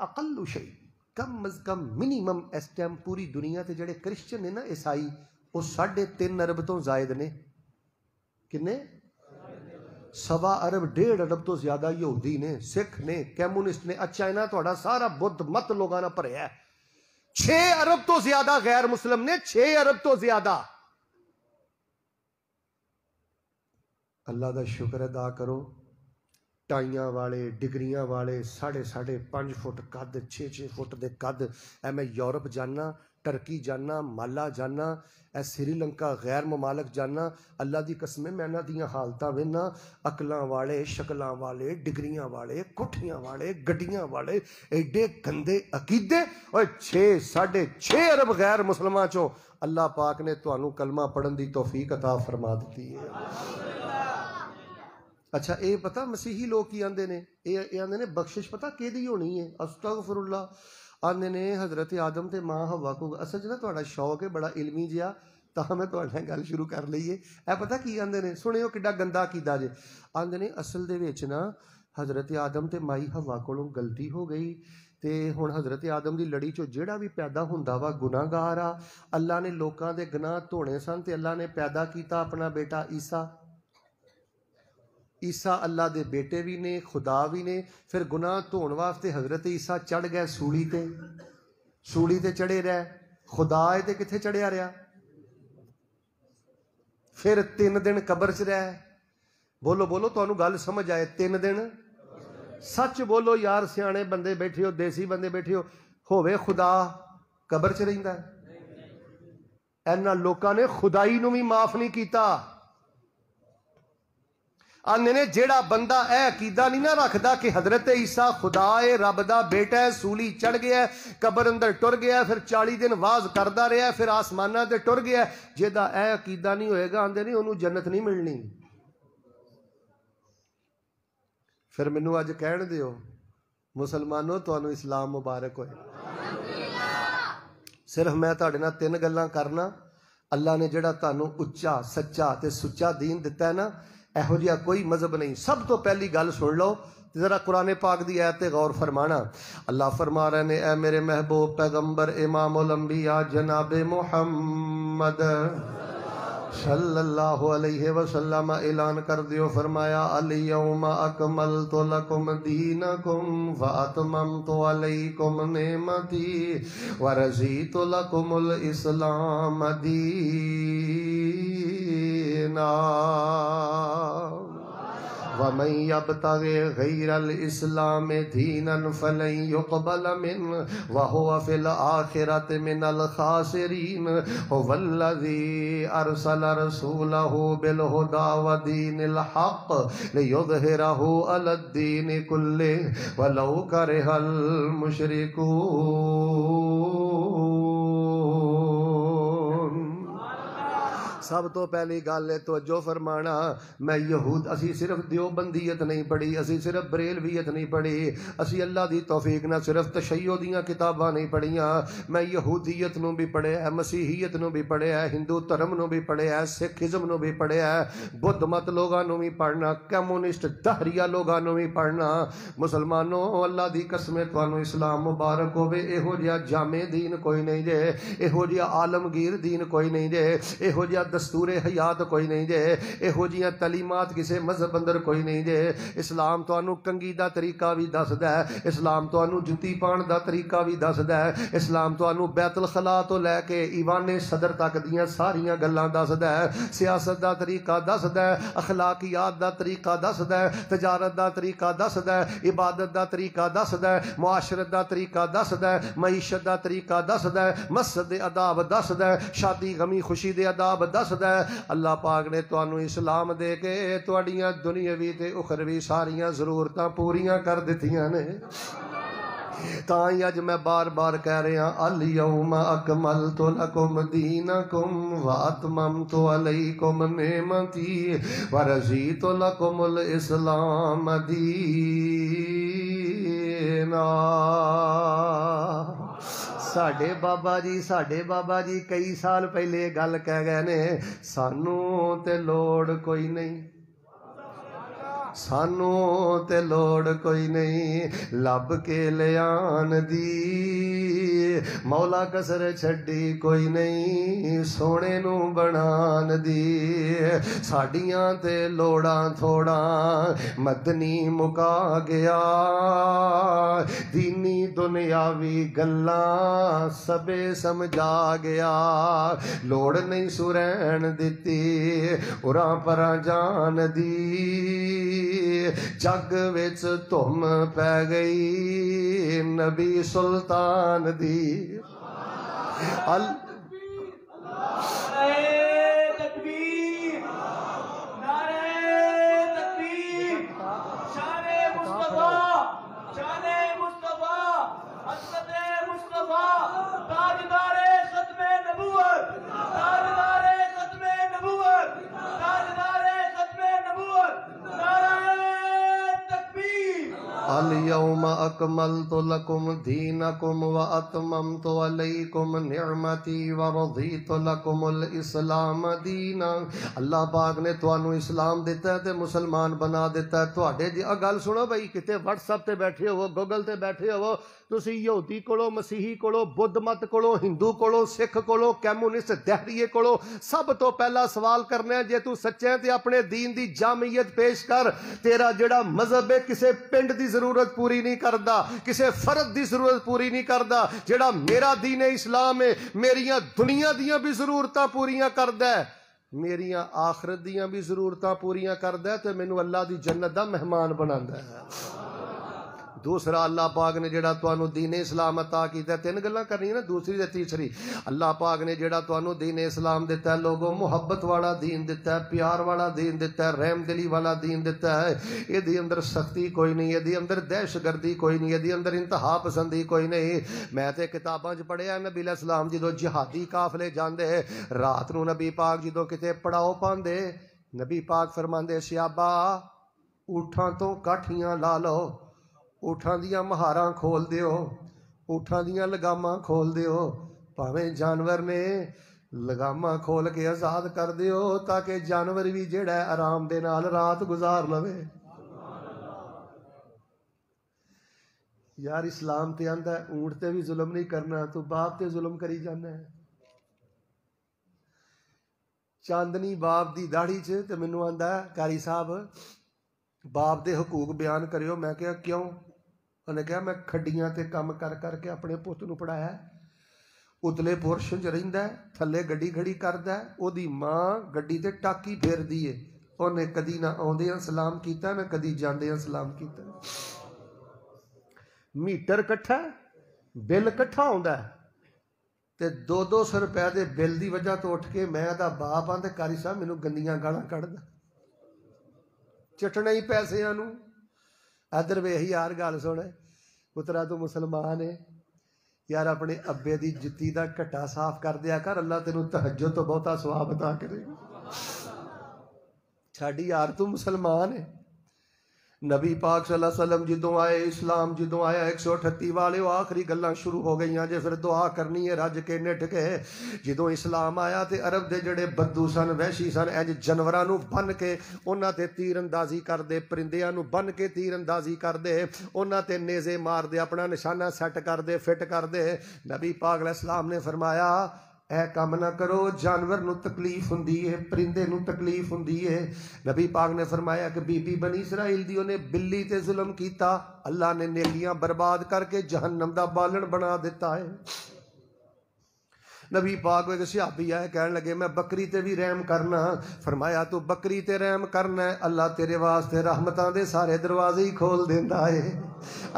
اقل شیء کم از کم منیمم اس ٹائم پوری دنیا تے جڑے کرسچن نے نا عیسائی، وہ 3.5 ارب تو زائد نے۔ کنے؟ 1.25 ارب 1.5 ارب تو زیادہ یہودی نے، سکھ نے، کمیونسٹ نے۔ اچھا انہاں تہاڈا سارا بدھ مت لوگاں نہ بھریا ہے۔ 6 ارب تو زیادہ غیر مسلم نے، 6 ارب تو زیادہ۔ اللہ دا شکر ادا کرو، ٹائیاں والے، ڈگریاں والے، 5.5 فٹ قد، 6 فٹ دے قد۔ اے میں یورپ جانا، ٹرکی جانا، مالا جانا، اے سری لنکا، غیر ممالک جانا، اللہ دی قسم میں انہاں دیاں حالتاں وینا، عقلاں والے، شکلاں والے، ڈگریاں والے، کوٹھیاں والے، گڈیاں والے، ایڈے گندے عقیدے۔ اور 6.5 ارب غیر مسلمان چوں اللہ پاک نے تانوں کلمہ پڑھن دی توفیق عطا فرما دیتی ہے۔ اچھا اے پتہ مسیحی لوگ کی آندے نے؟ اے آندے نے بخشش پتہ کیدی ہونی ہے؟ استغفر اللہ۔ آندے نے حضرت آدم تے ماں حوا کو، اصل چ نا تہاڈا شوق ہے بڑا علمی جہا، تاں میں تہاڈے نال گل شروع کر لئیے۔ اے پتہ کی آندے نے؟ سنیو کڈا گندا کیدا جے۔ آندے نے اصل دے وچ نا حضرت آدم تے مائی حوا کولوں غلطی ہو گئی، تے ہن حضرت آدم دی لڑی چوں جیڑا بھی پیدا ہوندا وا گناہ گار آ۔ اللہ نے لوکاں دے گناہ دھونے سن تے اللہ نے پیدا کیتا اپنا بیٹا عیسیٰ۔ عیسیٰ اللہ دے بیٹے بھی نے، خدا بھی نے۔ پھر گناہ دھون واسطے حضرت عیسیٰ چڑھ گئے سولی تے، سولی تے چڑھے رہے، خدا اے تے کتھے چڑھیا رہا؟ پھر 3 دن قبر چ رہے۔ بولو بولو تانوں گل سمجھ آئے؟ 3 دن سچ بولو یار، سیانے بندے بیٹھے ہو، دیسی بندے بیٹھے ہو، ہووے خدا قبر چ رہندا ہے؟ اینا لوکاں نے خدائی نو بھی معاف نہیں کیتا۔ آنے نے جیڑا بندہ اے عقیدہ نہیں نہ رکھدا کہ حضرت عیسیٰ خدا ہے، رب دا بیٹا ہے، سولی چڑھ گیا ہے، قبر اندر ٹر گیا ہے، پھر 40 دن واز کردا رہا ہے، پھر آسماناں تے ٹر گیا ہے، جیدا اے عقیدہ نہیں ہوئے گا آندے نہیں انہوں جنت نہیں ملنی۔ پھر مینوں اج کہن دیو مسلمانوں تانوں اسلام مبارک ہوئے۔ صرف میں تہاڈے نال 3 گلاں کرنا۔ اللہ نے جڑا تانوں اچا سچا تے سچا دین دتا ہے نا، ایہو جہا کوئی مذہب نہیں۔ سب تو پہلی گل سن لو، ذرا قرآن پاک دی آیت تے غور فرمانا۔ اللہ فرما رہے نے اے میرے محبوب پیغمبر امام الانبیاء جناب محمد صلی اللہ علیہ وسلم اعلان کر دیو، فرمایا الیوم اکملت لکم دینکم واتممت علیکم نعمتی ورضیت لکم الاسلام دینا۔ وَمَن يَبْتَغِ غَيْرَ الْإِسْلَامِ دِينًا فَلَن يُقْبَلَ مِنْهُ وَهُوَ فِي الْآخِرَةِ مِنَ الْخَاسِرِينَ هُوَ الَّذِي أَرْسَلَ رَسُولَهُ بِالْهُدَى وَدِينِ الْحَقِّ لِيُظْهِرَهُ عَلَى الدِّينِ كُلِّهِ وَلَوْ كَرِهَ الْمُشْرِكُونَ۔ سب تو پہلی گل ہے توجہ فرمانا، میں یہود اسی صرف دیوبندیت نہیں پڑھی، اسی صرف بریلویت نہیں پڑھی، اسی اللہ دی توفیق نہ صرف تشیع دیاں کتاباں نہیں پڑھیاں، میں یہودیت نو بھی پڑھیا ہے، مسیحیت نو بھی پڑھیا ہے، ہندو دھرم نو بھی پڑھیا ہے، سکھزم نو بھی پڑھیا ہے، بدھ مت لوگاں نو بھی پڑھنا، کمیونسٹ دہریہ لوگاں نو بھی پڑھنا۔ مسلمانوں اللہ دی قسم تانوں اسلام مبارک ہوے، ایہو جہا جامع دین کوئی نہیں جے، ایہو جہا عالمگیر دین کوئی نہیں جے، ایہو جہا دستور حیات کوئی نہیں جے، ایہو جیاں تعلیمات کسے مذہب اندر کوئی نہیں جے۔ اسلام تانوں کنگھی دا طریقہ بھی دسدا ہے، اسلام تانوں جُتی پان دا طریقہ بھی دسدا ہے، اسلام تانوں بیت الخلا تو لے کے ایوان صدر تک دیاں ساریاں گلاں دسدا ہے، سیاست دا طریقہ دسدا ہے، اخلاقیات دا طریقہ دسدا ہے، تجارت دا طریقہ دسدا ہے، عبادت دا طریقہ دسدا ہے، معاشرت دا طریقہ دسدا ہے، معیشت دا طریقہ دسدا ہے، مسجد دے آداب دسدا ہے، شادی غمی خوشی دے آداب دسدا ہے۔ اللہ پاک نے تانوں اسلام دے کے تواڈیاں دنیاوی تے اخروی ساریاں ضرورتاں پوریاں کر دتیاں نے۔ تاں اج میں بار بار کہہ رہا الیوم اکملت لکم دینکم واتممت علیکم نعمتی ورضیت لکم الاسلام دینا۔ ساڈے بابا جی کئی سال پہلے گل کہہ گئے نے، سانوں تے لوڑ کوئی نہیں، سانوں تے لوڑ کوئی نہیں لب کے لیان دی، مولا کسر چھڈی کوئی نہیں سونے نو بنان دی، ساڈیاں تے لوڑاں تھوڑاں مدنی مکا گیا، دینی دنیاوی گلاں سبے سمجھا گیا، لوڑ نہیں سرین دتی اراں پراں جان دی، جگ وچ تم پہ گئی نبی سلطان دی۔ الیوم اکملت لکم دینکم واتممت علیکم نعمتی ورضیت لکم الاسلام دینا۔ اللہ پاک نے تانوں اسلام دیتا ہے تے مسلمان بنا دیتا ہے۔ تواڈے جی گل سنو بھائی، کتے واٹس ایپ تے بیٹھے ہو، گوگل تے بیٹھے ہو، تسی یہودی کولو، مسیحی کولو، بدھ مت کولو، ہندو کولو، سکھ کولو، کمیونسٹ دہریے کولو سب تو پہلا سوال کرنا ہے، جے تو سچے ہیں تے اپنے دین دی جامعیت پیش کر۔ تیرا جڑا مذہب ہے کسے پنڈ دی ضرورت پوری نہیں کردا، کسے فرد دی ضرورت پوری نہیں کردا، جڑا میرا دین اسلام ہے میریاں دنیا دیاں بھی ضرورتاں پوریاں کردا ہے، میریاں آخرت دیاں بھی ضرورتاں پوریاں کردا ہے، تے مینوں اللہ دی جنت دا مہمان بناندا ہے۔ دوسرا اللہ پاک نے جڑا تانوں دین اسلام عطا کیتا ہے، تین گلاں کرنی نا، دوسری تے تیسری، اللہ پاک نے جڑا تانوں دین اسلام دیتا ہے، لوگوں محبت والا دین دیتا ہے، پیار والا دین دیتا ہے، رحم دلی والا دین دیتا ہے، یہ دی اندر سختی کوئی نہیں، یہ دی اندر دہشت گردی کوئی نہیں، یہ دی اندر انتہا پسندی کوئی نہیں۔ میں تے کتاباں چ پڑھیا نبی علیہ السلام جدوں جہادی قافلے جاندے رات نو، نبی پاک جدوں کتے پڑاؤ پاندے، نبی پاک فرماندے صحابہ اونٹاں تو کاٹھیاں لا لو، اونٹاں دیاں مہاراں کھول دیو، اونٹاں دیاں لگاماں کھول دیو، پاویں جانور نے لگاماں کھول کے آزاد کر دیو، تاکہ جانور بھی جڑا ہے آرام دے نال رات گزار لوے۔ یار اسلام تے آندا ہے اونٹ تے بھی ظلم نہیں کرنا، تو باپ تے ظلم کری جانا ہے۔ چاندنی باپ دی داڑھی چ تے مینوں آندا ہے قاری صاحب باپ دے حقوق بیان کریو۔ میں کہا کیوں؟ انہیں کہا میں کھڈیاں تے کام کر کر کے اپنے پوت نو پڑھایا ہے، اتلے پورشن چ رہندا ہے، تھلے گڈی کھڑی کردا ہے، او دی ماں گڈی تے ٹاکی پھیر دی ہے، انہیں کدی نہ آدھیاں سلام کیتا نہ کدی جاندیاں سلام کیتا. میٹر کٹھا بل کٹھا ہوندا ہے تے 200 روپے دے بل دی وجہ تو اٹھ کے میں دا باپ ہاں تے قاری صاحب مینوں گندیاں گالاں کڈدا چٹنا ہی پیسیاں نوں. ادھر ویکھ یار گل سن پترا تو مسلمان ہے یار اپنے ابے دی جتی دا گھٹا صاف کر دیا کر اللہ تینوں تہجد تو بہتا ثواب عطا کرے گا. چھاڑی یار تو مسلمان ہے. نبی پاک صلی اللہ علیہ وسلم جدوں آئے اسلام جدوں آیا 138 والے آخری گلاں شروع ہو گئیاں جے پھر دعا کرنی ہے رج کے نٹ کے. جدوں اسلام آیا تے عرب دے جڑے بدو سن وحشی سن انج جانوراں نوں بن کے انہاں تے تیر اندازی کر دے پرندیاں نوں بن کے تیر اندازی کر دے انہاں تے نیزے مار دے اپنا نشانہ سیٹ کر دے فٹ کر دے. نبی پاک علیہ السلام نے فرمایا اے کام نہ کرو جانور نو تکلیف ہوندی ہے پرندے نو تکلیف ہوندی ہے. نبی پاک نے فرمایا کہ بی بی بنی اسرائیل دی نے بلی تے ظلم کیتا اللہ نے نیکیاں برباد کر کے جہنم دا بالن بنا دیتا ہے. نبی پاک ایک صحابی آئے کہنے لگے میں بکری تے بھی رحم کرنا. فرمایا تو بکری تے رحم کرنا ہے اللہ تیرے واسطے رحمتاں دے سارے دروازے ہی کھول دیندا ہے.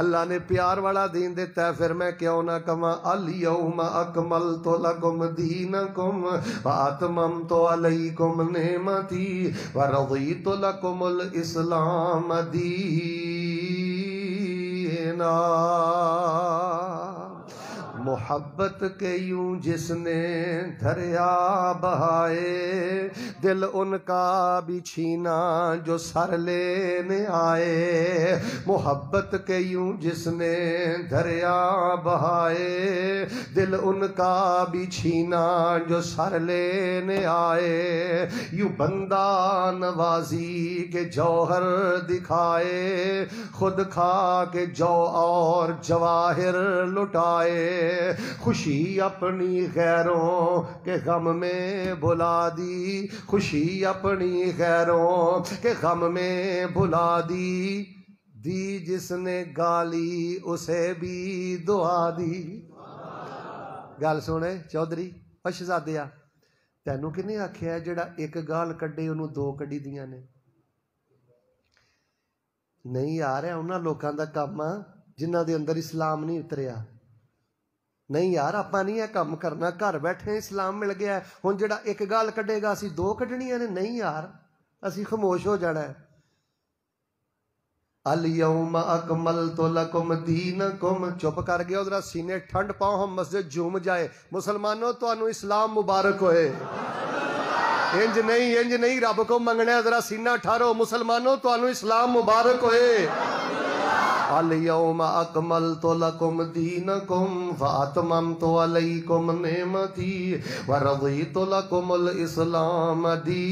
اللہ نے پیار والا دین دیتا ہے پھر میں کیوں نہ کہاں الیوم اکملت لکم دینکم واتممت علیکم نعمتی ورضیت لکم الاسلام دینا. محبت کے یوں جس نے دریا بہائے دل ان کا بھی چھینا جو سر لینے آئے. محبت کے یوں جس نے دریا بہائے دل ان کا بھی چھینا جو سر لینے آئے. یوں بندہ نوازی کے جوہر دکھائے خود کھا کے جو اور جواہر لٹائے. خوشی اپنی غیروں کے غم میں بھلا دی خوشی اپنی غیروں کے غم میں بھلا دی دی جس نے گالی اسے بھی دعا دی. گل سنے چودھری شہزادیا تینوں کنے آکھیا جڑا ایک گال کڈے انہوں دو کڈی دیاں نے. نہیں یار ہے انہاں لوکاں دا کام جنہاں دے اندر اسلام نہیں اتریا. نہیں یار آپا نہیں ہے کام کرنا گھر بیٹھے اسلام مل گیا ہے ہن جڑا ایک گال کڈے گا اسی دو کڈنیاں نے. نہیں یار اسی خاموش ہو جانا ہے. الیوم اکملت لکم دینکم چپ کر گیا ذرا سینے ٹھنڈ پاؤ ہم مسجد جھوم جائے. مسلمانوں تانوں اسلام مبارک ہوئے. انج نہیں رب کو منگنا ذرا سینہ ٹھارو. مسلمانوں تانوں اسلام مبارک ہوئے. الیوم اکملت لکم دینکم فاتممت علیکم نعمتی ورضیت لکم الاسلام دینا.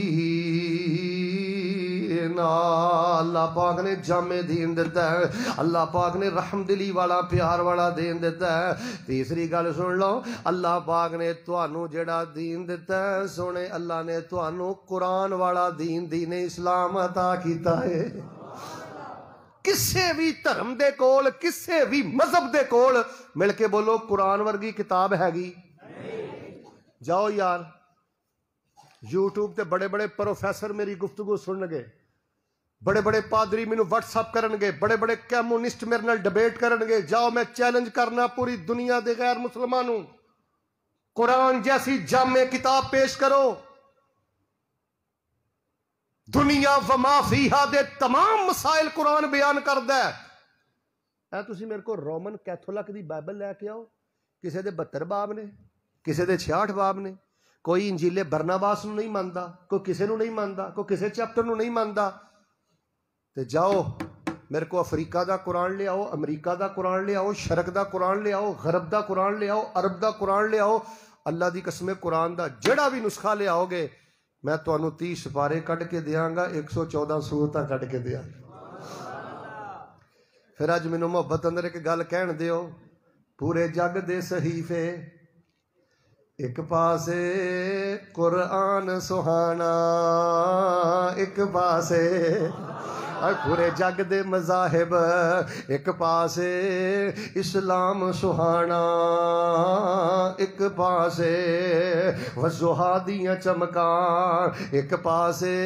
اللہ پاک نے جامع دین دیتا ہے. اللہ پاک نے رحم دلی والا پیار والا دین دیتا ہے. تیسری گل سن لو اللہ پاک نے تانوں جڑا دین دیتا ہے سونے اللہ نے تانوں قرآن والا دین اسلام عطا کیتا ہے. کسے بھی دھرم دے کول کسے بھی مذہب دے کول مل کے بولو قرآن ورگی کتاب ہے گی. جاؤ یار یوٹیوب تے بڑے بڑے پروفیسر میری گفتگو سنن گے بڑے بڑے پادری مینوں واٹس اپ کرن گے بڑے بڑے کمیونسٹ میرے نال ڈبیٹ کرن گے. جاؤ میں چیلنج کرنا پوری دنیا دے غیر مسلمانوں قرآن جیسی جامع کتاب پیش کرو. دنیا وما فیہا دے تمام مسائل قرآن بیان کردا ہے. اے تسی میرے کو رومن کیتھولک دی بائبل لے کے آؤ کسے دے 72 باب نے کسے دے 66 باب نے. کوئی انجیل برناباس نو نہیں ماندا کوئی کسے نو نہیں ماندا کوئی کسے چیپٹر نو نہیں ماندا. تے جاؤ میرے کو افریقہ دا قرآن لے آؤ امریکہ دا قرآن لے آؤ شرق دا قرآن لے آؤ غرب دا قرآن لے آؤ عرب دا قرآن لے آؤ. اللہ دی قسم قرآن دا جڑا بھی نسخہ لے آؤ گے میں تانوں 30 سپارے کٹ کے دیاں گا 114 سورتاں کٹ کے دیاں. پھر اج مینوں محبت اندر ایک گل کہن دیو. پورے جگ دے صحیفے ایک پاسے قرآن سہانا ایک پاسے پورے جگ دے مذاہب ایک پاسے اسلام سہانا، ایک پاسے وضحا دیاں چمکاں، ایک پاسے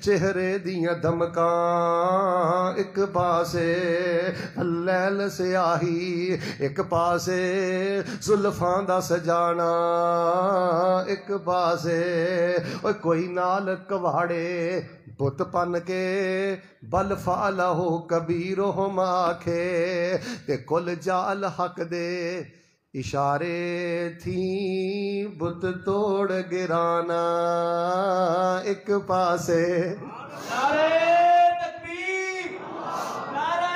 چہرے دیاں دمکاں، ایک پاسے اللیل سیاہی، ایک پاسے زلفاں دا سجانا، ایک پاسے کوئی نال کواڑے بت پن کے بل فعلہ کبیرہم آکھے تے کل جال حق دے اشارے تھیں بت توڑ گرانا، ایک پاسے نعرہ تکبیر، نعرہ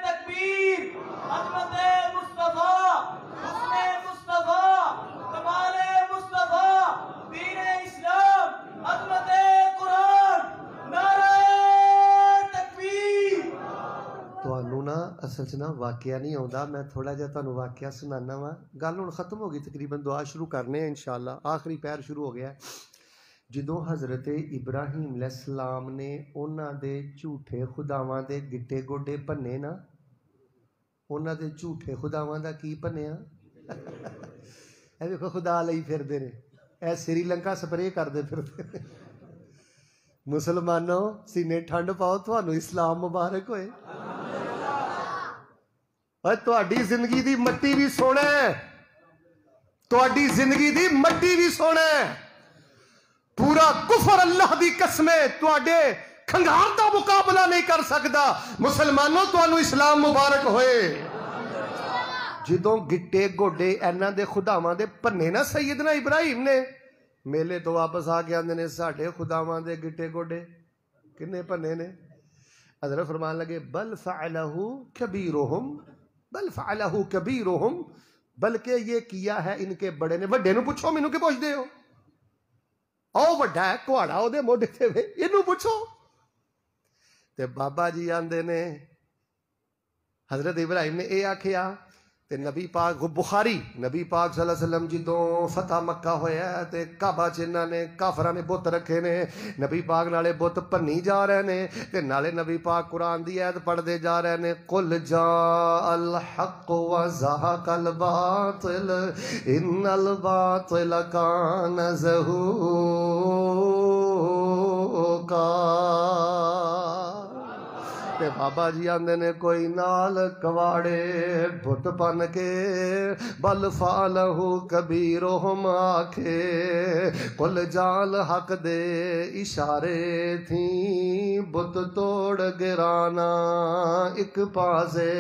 تکبیر، عظمت مصطفیٰ، حسن مصطفیٰ، کمال مصطفیٰ، دین اسلام، عظمت قرآن، نعرہ تکبیر۔ تانوں نا اصل چ نا واقعہ نہیں آਉਂਦਾ، میں تھوڑا جہا تانوں واقعہ سنانا وا، گل ہن ختم ہو گئی تقریباً، دعا شروع کرنے ہیں انشاءاللہ، آخری پیر شروع ہو گیا ہے۔ جدوں حضرت ابراہیم علیہ السلام نے انہاں دے جھوٹے خداواں دے گٹے گوڈے بننے نا، انہاں دے جھوٹے خداواں دا کی بنیا؟ اے دیکھو خدا لئی پھردے نے، اے سری لنکا سپرے کردے پھردے۔ مسلمانوں سینے ٹھنڈ پاؤ، تھانوں اسلام مبارک ہوئے۔ اور تہاڈی زندگی دی مٹی بھی سونا ہے، تہاڈی زندگی دی مٹی بھی سونا ہے، پورا کفر اللہ دی قسم ہے تہاڈے کھنگار دا مقابلہ نہیں کر سکدا۔ مسلمانوں تانوں اسلام مبارک ہوئے۔ جدوں گٹے گوڈے انہاں دے خداواں دے بننے نا سیدنا ابراہیم نے، میلے تو واپس آ کے آندے نے ساڈے خداواں دے گٹے گوڈے کنے بننے نے؟ حضرت فرمان لگے بل فعلہ کبیرہم، بل فعلہ کبیرہم، بلکہ یہ کیا ہے ان کے بڑے نے۔ بڑے نو پوچھو، مینوں کی پوچھ دے ہو؟ او وڈا ہے کوڑا او دے موڈے تے وے، اینوں پوچھو۔ تے بابا جی آندے نے حضرت ابراہیم نے اے آکھیا تے نبی پاک بخاری نبی پاک صلی اللہ علیہ وسلم جدوں فتح مکہ ہویا ہے تے کعبہ چ انہاں نے کافراں نے بت رکھے نے، نبی پاک نالے بت بھنی جا رہے نے تے نالے نبی پاک قرآن دی آیت پڑھدے جا رہے نے، قل جاء الحق وزهق الباطل ان الباطل کان زہوقا۔ تے بابا جی آندے نے کوئی نال کواڑے بت پن کے بل فعلہ کبیرہم آکھے کل جال حق دے اشارے تھیں بت توڑ گرانا، ایک پاسے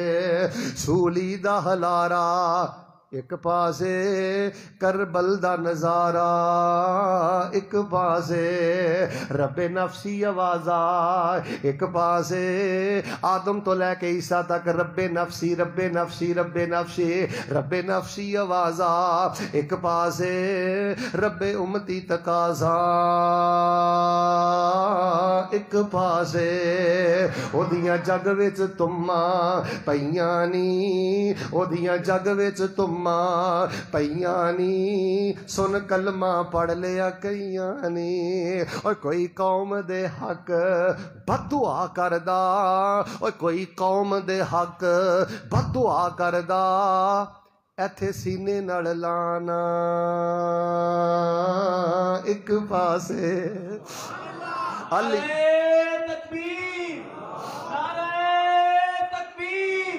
سولی دا ہلارا، ایک پاسے کربل دا نظارہ، ایک پاسے رب نفسی آوازہ، ایک پاسے آدم تو لے کے عیسیٰ تک رب نفسی رب نفسی رب نفسی رب نفسی آوازہ، ایک پاسے رب امتی تقاضا، ایک پاسے او دیاں جگ وچ تماں پیاں نی، او دیاں جگ وچ تماں پیاں نی، سن کلمہ پڑھ لیا کئیاں نی۔ اور کوئی قوم دے حق بد دعا کردا، اور کوئی قوم دے حق بد دعا کردا، ایتھے سینے نڑ لانا، ایک پاسے علی تکبیر، نعرہ تکبیر،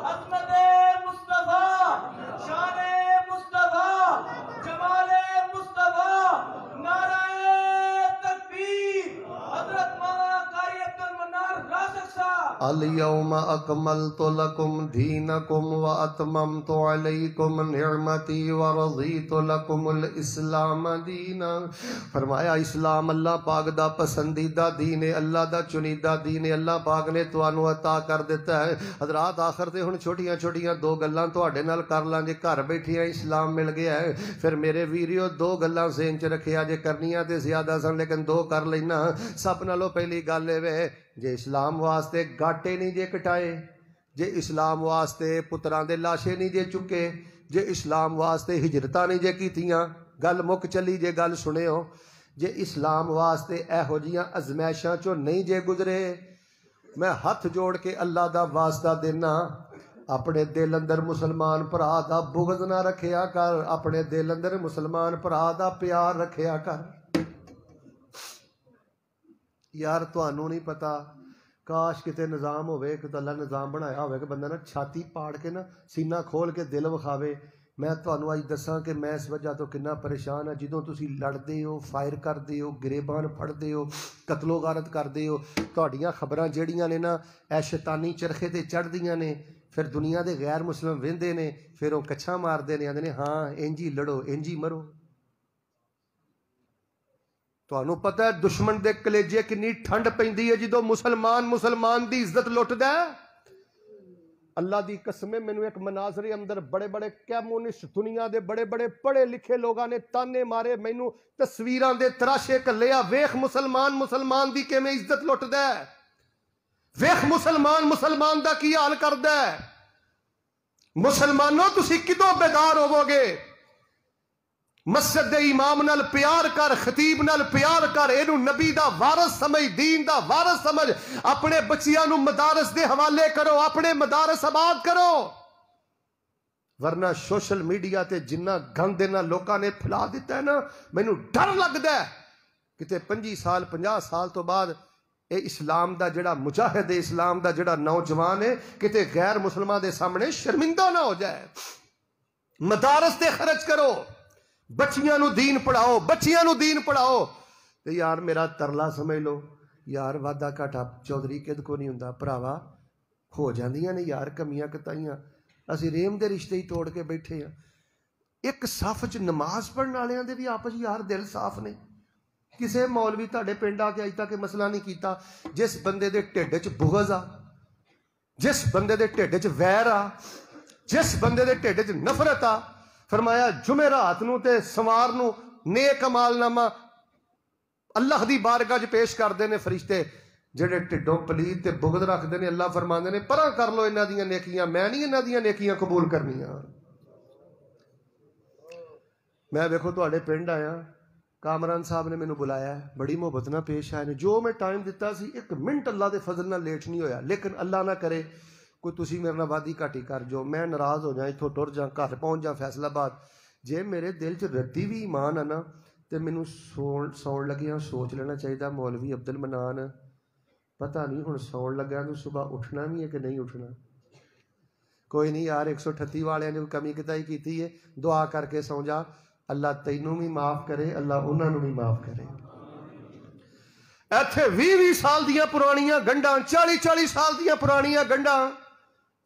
عظمت مصطفیٰ، شان مصطفیٰ، جمال مصطفیٰ، نعرہ تکبیر، حضرت مولانا قاری عبد المنان رازق صاحب۔ اليوم اکملت لکم دینکم واتممت علیکم نعمتی ورضیت لکم الاسلام دینا۔ فرمایا اسلام اللہ پاک دا پسندیدہ دین ہے، اللہ دا چنیدہ دین ہے، اللہ پاک نے تانوں عطا کر دیتا ہے۔ حضرات آخر تے ہن چھوٹیاں چھوٹیاں دو گلاں تواڈے نال کر لاں جے، گھر بیٹھیاں اسلام مل گیا ہے، پھر میرے ویریو دو گلاں ذہن چ رکھیا جے، کرنیاں تے زیادہ سن لیکن دو کر لینا۔ سب نالوں پہلی گل اے وے جے اسلام واسطے گاٹے نہیں جے کٹائے، جے اسلام واسطے پتراں دے لاشے نہیں جے چکے، جے اسلام واسطے ہجرتاں نہیں جے کیتیاں، گل مک چلی جے گل سنیو، جے اسلام واسطے ایہو جیاں ازمائشاں چوں نہیں جے گزرے، میں ہاتھ جوڑ کے اللہ دا واسطہ دینا، اپنے دل اندر مسلمان بھرا دا بغض نہ رکھیا کر، اپنے دل اندر مسلمان بھرا دا پیار رکھیا کر۔ یار تانوں نہیں پتا، کاش کتے نظام ہوئے کہ اللہ نظام بنایا ہوئے کہ بندہ نا چھاتی پاڑ کے نا سینہ کھول کے دل وکھاوے۔ میں تانوں اج دساں کہ میں اس وجہ تو کنا پریشان ہاں، جدوں تسی لڑدے ہو، فائر کردے ہو، گریبان پھڑدے ہو، قتل و غارت کردے ہو، تہاڈیاں خبراں جہڑیاں نے نا اے شیطانی چرخے تے چڑھدیاں نے، پھر دنیا دے غیر مسلم ویندے نے، پھر وہ کچھاں ماردے نے، آندے نے ہاں انجی لڑو انجی مرو۔ تانوں پتہ ہے دشمن دے کلیجے کنی ٹھنڈ پیندی ہے جدوں مسلمان دی عزت لٹدا ہے۔ اللہ دی قسم، مینوں ایک مناظر اندر بڑے بڑے کمیونسٹ دنیا دے بڑے بڑے پڑھے لکھے لوگاں نے تانے مارے، مینوں تصویراں دے تراشے کلیا، ویکھ مسلمان دی کیویں عزت لٹدا ہے، ویکھ مسلمان دا کی حال کردا ہے۔ مسلمانوں تسی کدوں بیدار ہوو گے؟ مسجد دے امام نال پیار کر، خطیب نال پیار کر، اینو نبی دا وارث سمجھ، دین دا وارث سمجھ، اپنے بچیاں نو مدارس دے حوالے کرو، اپنے مدارس آباد کرو، ورنہ سوشل میڈیا تے جنہ گند انہاں لوکاں نے پھیلا دیتا ہے نا، مینوں ڈر لگدا ہے کتے 50 سال تو بعد اے اسلام دا جڑا مجاہد ہے، اسلام دا جڑا نوجوان ہے، کتے غیر مسلماں دے سامنے شرمندہ نہ ہو جائے۔ مدارس تے خرچ کرو، بچیاں نو دین پڑھاؤ، بچیاں نو دین پڑھاؤ۔ تے یار میرا ترلا سمجھ لو، یار وعدہ گھاٹا چودھری کد کو نہیں ہوندا بھراوا، ہو جاندیاں نے یار کمیاں کتائیاں، اسی ریم دے رشتے ہی توڑ کے بیٹھے ہیں۔ ایک صف چ نماز پڑھن والےاں دے بھی آپس یار دل صاف نے، کسے مولوی تہاڈے پنڈ آ کے اج تک مسئلہ نہیں کیتا۔ جس بندے دے ٹھڈ چ بغض آ، جس بندے دے ٹھڈ چ ویر آ، جس بندے دے ٹھڈ چ نفرت آ، فرمایا جمعرات نو تے سوار نو نیک عمال نامہ اللہ دی بارگاہ چ پیش کردے نے فرشتے، جڑے ٹھڈوں پلید تے بغض رکھدے نے اللہ فرماندے نے پراں کر لو انہاں دیاں نیکیاں، میں نہیں انہاں دیاں نیکیاں قبول کرنیاں۔ میں ویکھو تہاڈے پنڈ آیا، کامران صاحب نے مینوں بلایا ہے، بڑی محبت نہ پیش آئے نے، جو میں ٹائم دیتا سی ایک منٹ اللہ دے فضل نہ لیٹ نہیں ہویا، لیکن اللہ نہ کرے کوئی تسی میرے نال وادی گھاٹی کر جو، میں ناراض ہو جاں، اتھوں ٹر جاں، گھر پہنچ جاں فیصل آباد، جے میرے دل چ رتی بھی ایمان ہے نا تے مینوں سون لگیاں سوچ لینا چاہیے مولوی عبد المنان پتہ نہیں ہن سون لگا تو صبح اٹھنا بھی ہے کہ نہیں اٹھنا۔ کوئی نہیں یار 138 والے نے کمی کتائی کیتی ہے، دعا کر کے سو جا، اللہ تینوں بھی معاف کرے، اللہ انہاں نوں بھی معاف کرے۔ ایتھے 20 سال دیاں پرانیاں گنڈاں، 40 سال دیاں پرانیاں گنڈاں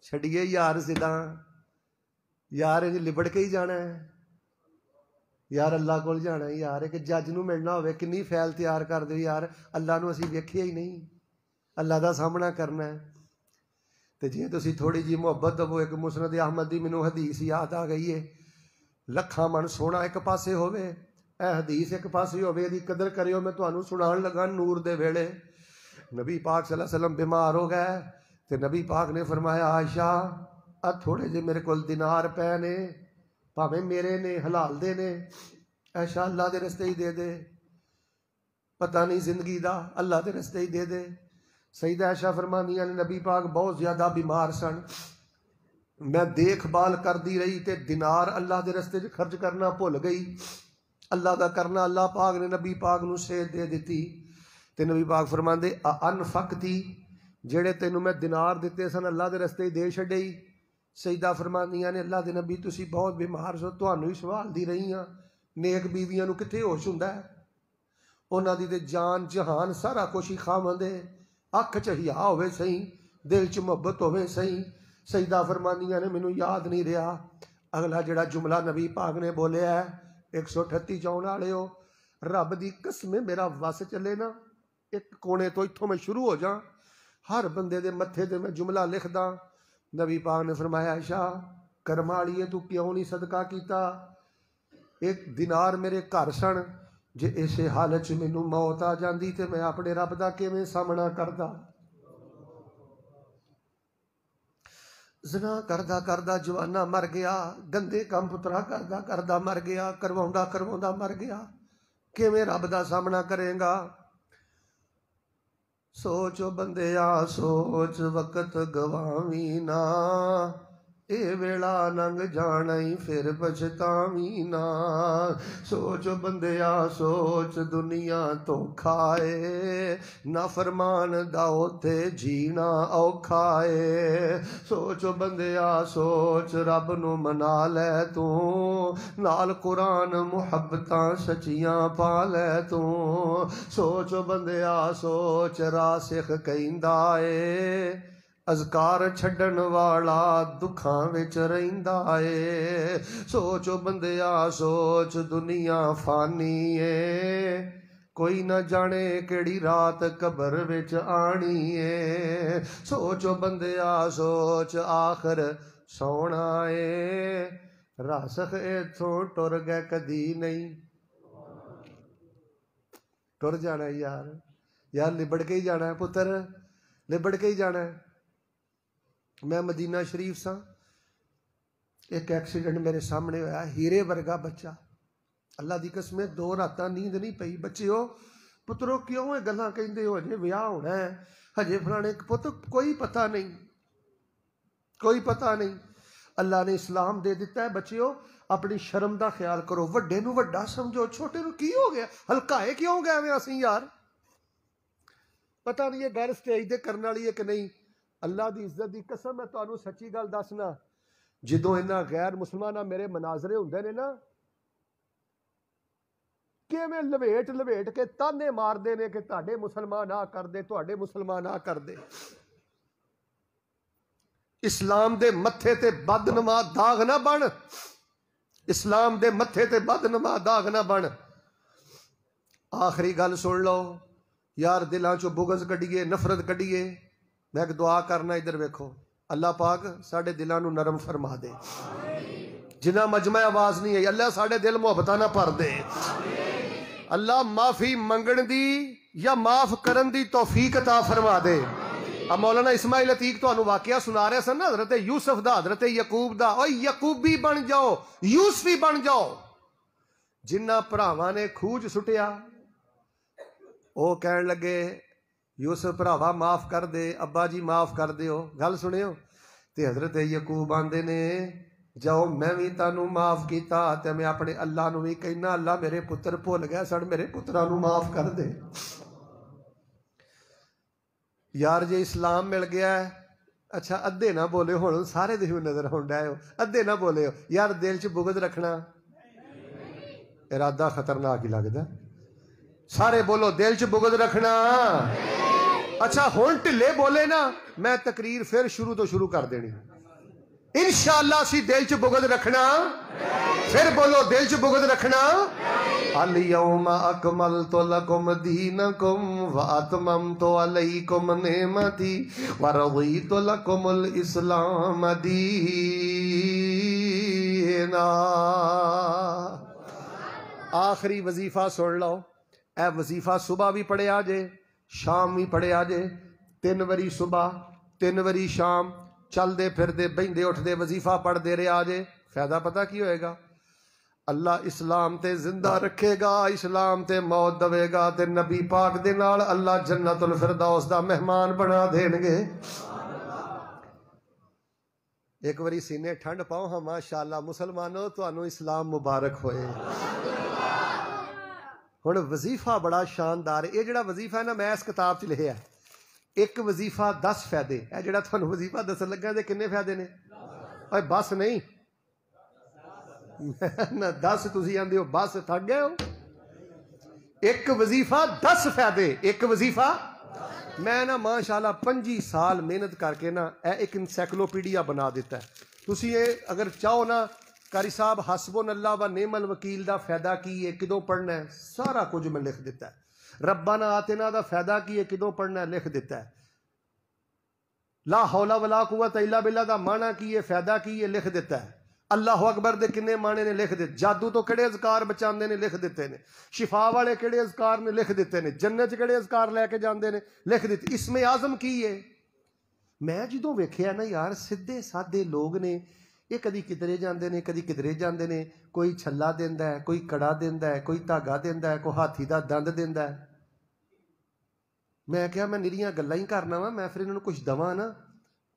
چھڈیے یار زداں، یار انج لبڑ کے ہی جانا ہے، یار اللہ کول جانا ہے، یار ایک جج نو ملنا ہوئے کنی فیل تیار کر دے، یار اللہ نو اسی ویکھیا ہی نہیں، اللہ دا سامنا کرنا ہے۔ تے جے تسی تھوڑی جی محبت دو، ایک مسند احمد دی مینوں حدیث یاد آ گئی ہے، لکھاں من سونا ایک پاسے ہوئے، اے حدیث ایک پاسے ہوئے، دی قدر کریو، میں تانوں سنان لگا نور دے ویلے۔ نبی پاک صلی اللہ علیہ وسلم بیمار ہو گئے تے نبی پاک نے فرمایا عائشہ آ تھوڑے جے میرے کول دینار پے نے، بھاویں میرے نے حلال دے نے، عائشہ اللہ دے رستے ہی دے دے، پتہ نہیں زندگی دا، اللہ دے رستے ہی دے دے۔ سیدہ عائشہ فرمانیاں نے نبی پاک بہت زیادہ بیمار سن، میں دیکھ بھال کر دی رہی تے دینار اللہ دے رستے چ خرچ کرنا بھول گئی، اللہ دا کرنا اللہ پاک نے نبی پاک نو صحت دے دیتی تے نبی پاک فرماندے انفقتی، جڑے تینوں میں دینار دیتے سن اللہ دے رستے دے چھڈے۔ سیدہ فرماندیاں نے اللہ دے نبی تسی بہت بیمار سو، تانوں ہی سوال دی رہی ہاں، نیک بیویاں نو کتھے ہوش ہوندا ہے، انہاں دی تے جان جہان سارا کچھ ہی خاوندے، اکھ چ حیا ہوے سہی، دل چ محبت ہوے سہی۔ سیدہ فرماندیاں نے مینوں یاد نہیں رہا اگلا جڑا جملہ نبی پاک نے بولیا ہے 138 چون والےو، رب دی قسم میرا وس چلے نا ایک کونے تو اتھوں میں شروع ہو جاں، ہر بندے دے متھے تے میں جملہ لکھ داں۔ نبی پاک نے فرمایا عائشہ کرم والیے تو کیوں نہیں صدقہ کیتا، ایک دینار میرے گھر سن، جے اسے حالت چ مینوں موت آ جاندی تے میں اپنے رب دا کیویں سامنا کردا۔ زنا کردا کردا جوانہ مر گیا، گندے کم پترا کردا کردا مر گیا، کرواوندا مر گیا، کیویں رب دا سامنا کرے گا؟ سوچو بندیا سوچ وقت گواویں نا، اے ویلا ننگ جانا ہی پھر پچھتاویں نا۔ سوچو بندیا سوچ دنیا دھوکھا اے، نافرمان دا اوتے جینا اوکھا اے۔ سوچو بندیا سوچ رب نو منا لے تو، نال قرآن محبتاں سچیاں پا لے تو۔ سوچو بندیا سوچ راسخ کہندا اے، اذکار چھڈن والا دکھاں وچ رہندا اے۔ سوچو بندیا سوچ دنیا فانی اے، کوئی نہ جانے کیڑی رات قبر وچ آنی اے۔ سوچو بندیا سوچ آخر سونا اے، راسخ ایتھوں ٹر گئے کدی نہیں، ٹر جانا ہے یار لبڑ کے ہی جانا ہے پتر، لبڑ کے ہی جانا ہے۔ میں مدینہ شریف سا، ایک ایکسیڈنٹ میرے سامنے ہویا، ہیرے ورگا بچہ، اللہ دی قسم 2 راتاں نیند نہیں پئی۔ بچیو پترو کیوں یہ گلاں کہندے ہو، ہجے ویاہ ہونا ہے، ہجے فلانے پتر، کوئی پتہ نہیں، کوئی پتہ نہیں۔ اللہ نے اسلام دے دیتا ہے بچیو، اپنی شرم دا خیال کرو، وڈے نو وڈا سمجھو، چھوٹے نو کی ہو گیا، ہلکائے کیوں گئے میں اسی یار، پتہ نہیں یہ گل سٹیج تے کرن والی ہے کہ نہیں۔ اللہ دی عزت دی قسم میں تانوں سچی گل دسنا، جدوں انہاں غیر مسلماناں میرے مناظرے ہوندے نے نا، کہ میں لویٹ کے تانے مار دے نے کہ تہاڈے مسلمان آ کر دے، تہاڈے مسلمان آ کر دے۔ اسلام دے متھے تے بدنما داغ نہ بن، اسلام دے متھے تے بدنما داغ نہ بن۔ آخری گل سن لو یار، دلاں چوں بغض کڈیے، نفرت کڈیے۔ میں ایک دعا کرنا، ادھر ویکھو، اللہ پاک ساڈے دلاں نو نرم فرما دے۔ جنہ مجمع آواز نہیں آئی، اللہ ساڈے دل محبتاں نہ بھر دے۔ اللہ معافی منگن دی یا معاف کرن دی توفیق عطا فرما دے۔ اب مولانا اسماعیل عتیق تو واقعہ سنا رہے سن نا، حضرت یوسف دا، حضرت یعقوب دا، او یعقوبی بن جاؤ، یوسفی بن جاؤ۔ جنہ بھراواں نے کھوج سٹیا، او کہن لگے یوسف بھراوا معاف کر دے، ابا جی معاف کر دیو، گل سنیو۔ تے حضرت یعقوب آندے نے جاؤ میں بھی تانوں معاف کیتا، تے میں اپنے اللہ نو بھی کہنا، اللہ میرے پتر بھول گیا سن، میرے پتراں نو معاف کر دے۔ یار جے اسلام مل گیا ہے، اچھا ادھے نہ بولے، ہن سارے دے نظر ہون ڈے ہو، ادھے نہ بولے ہو یار، دل چ بغض رکھنا ارادہ خطرناک ہی لگدا۔ سارے بولو دل چ بغض رکھنا۔ اچھا ہن ٹھلے بولے نا، میں تقریر پھر شروع کر دینی انشاءاللہ۔ سی دل چ بغض رکھنا، پھر بولو دل چ بغض رکھنا۔ اليوم اکملت لکم دینکم واتممت علیکم نعمتی ورضیت لکم الاسلام دینا۔ آخری وظیفہ سن لو، اے وظیفہ صبح بھی پڑھیا جے، شام بھی پڑھیا جے، 3 واری صبح 3 واری شام، چل دے پھر دے بہندے اٹھ دے وظیفہ پڑھ دے رہے آجے۔ فائدہ پتہ کی ہوئے گا؟ اللہ اسلام تے زندہ رکھے گا، اسلام تے موت دوے گا، تے نبی پاک دے نال اللہ جنت الفردوس دا مہمان بنا دین گے۔ ایک واری سینے ٹھنڈ پاؤ ہاں، ماشاءاللہ مسلمانوں تانوں اسلام مبارک ہوئے۔ ہن وظیفہ بڑا شاندار ہے، یہ جڑا وظیفہ ہے نا میں اس کتاب چ لکھیا ہے، ایک وظیفہ 10 فائدے، اے جڑا تھانوں وظیفہ دسن لگا دے کنے فائدے نے؟ اوے بس نہیں 10 تسی آندے ہو بس تھک گئے ہو۔ ایک وظیفہ 10 فائدے، ایک وظیفہ۔ میں نا ماشاءاللہ 25 سال محنت کر کے نا اے ایک انسائکلوپیڈیا بنا دیتا ہے۔ تسی یہ اگر چاہو نا قاری صاحب حسبنا اللہ و نعم الوکیل دا فائدہ کی ہے، کدوں پڑھنا ہے، سارا کچھ میں لکھ دیتا ہے۔ ربنا آتنا دا فائدہ کی ہے، کدوں پڑھنا ہے، لکھ دیتا ہے۔ لا حول ولا قوت الا باللہ دا معنی کی ہے، فائدہ کی ہے، لکھ دیتا ہے۔ اللہ اکبر دے کنے معنی نے لکھ دیتے، جادو تو کڑے اذکار بچاندے نے لکھ دیتے نے، شفا والے کڑے اذکار نے لکھ دیتے نے، جنت کڑے اذکار لے کے جاندے نے لکھ دیتے۔ اسم اعظم کی ہے؟ میں جدوں ویکھیا نا یار، سیدھے سادے لوگ نے، یہ کدی کدرے جاندے نے، کدی کدرے جاندے نے، کوئی چھلا دیندا ہے، کوئی کڑا دیندا ہے، کوئی دھاگا دیندا ہے، کوئی ہاتھی دا دند دیندا ہے۔ میں کہا میں نریاں گلاں ہی کرنا وا، میں پھر انہوں کچھ دواں نا.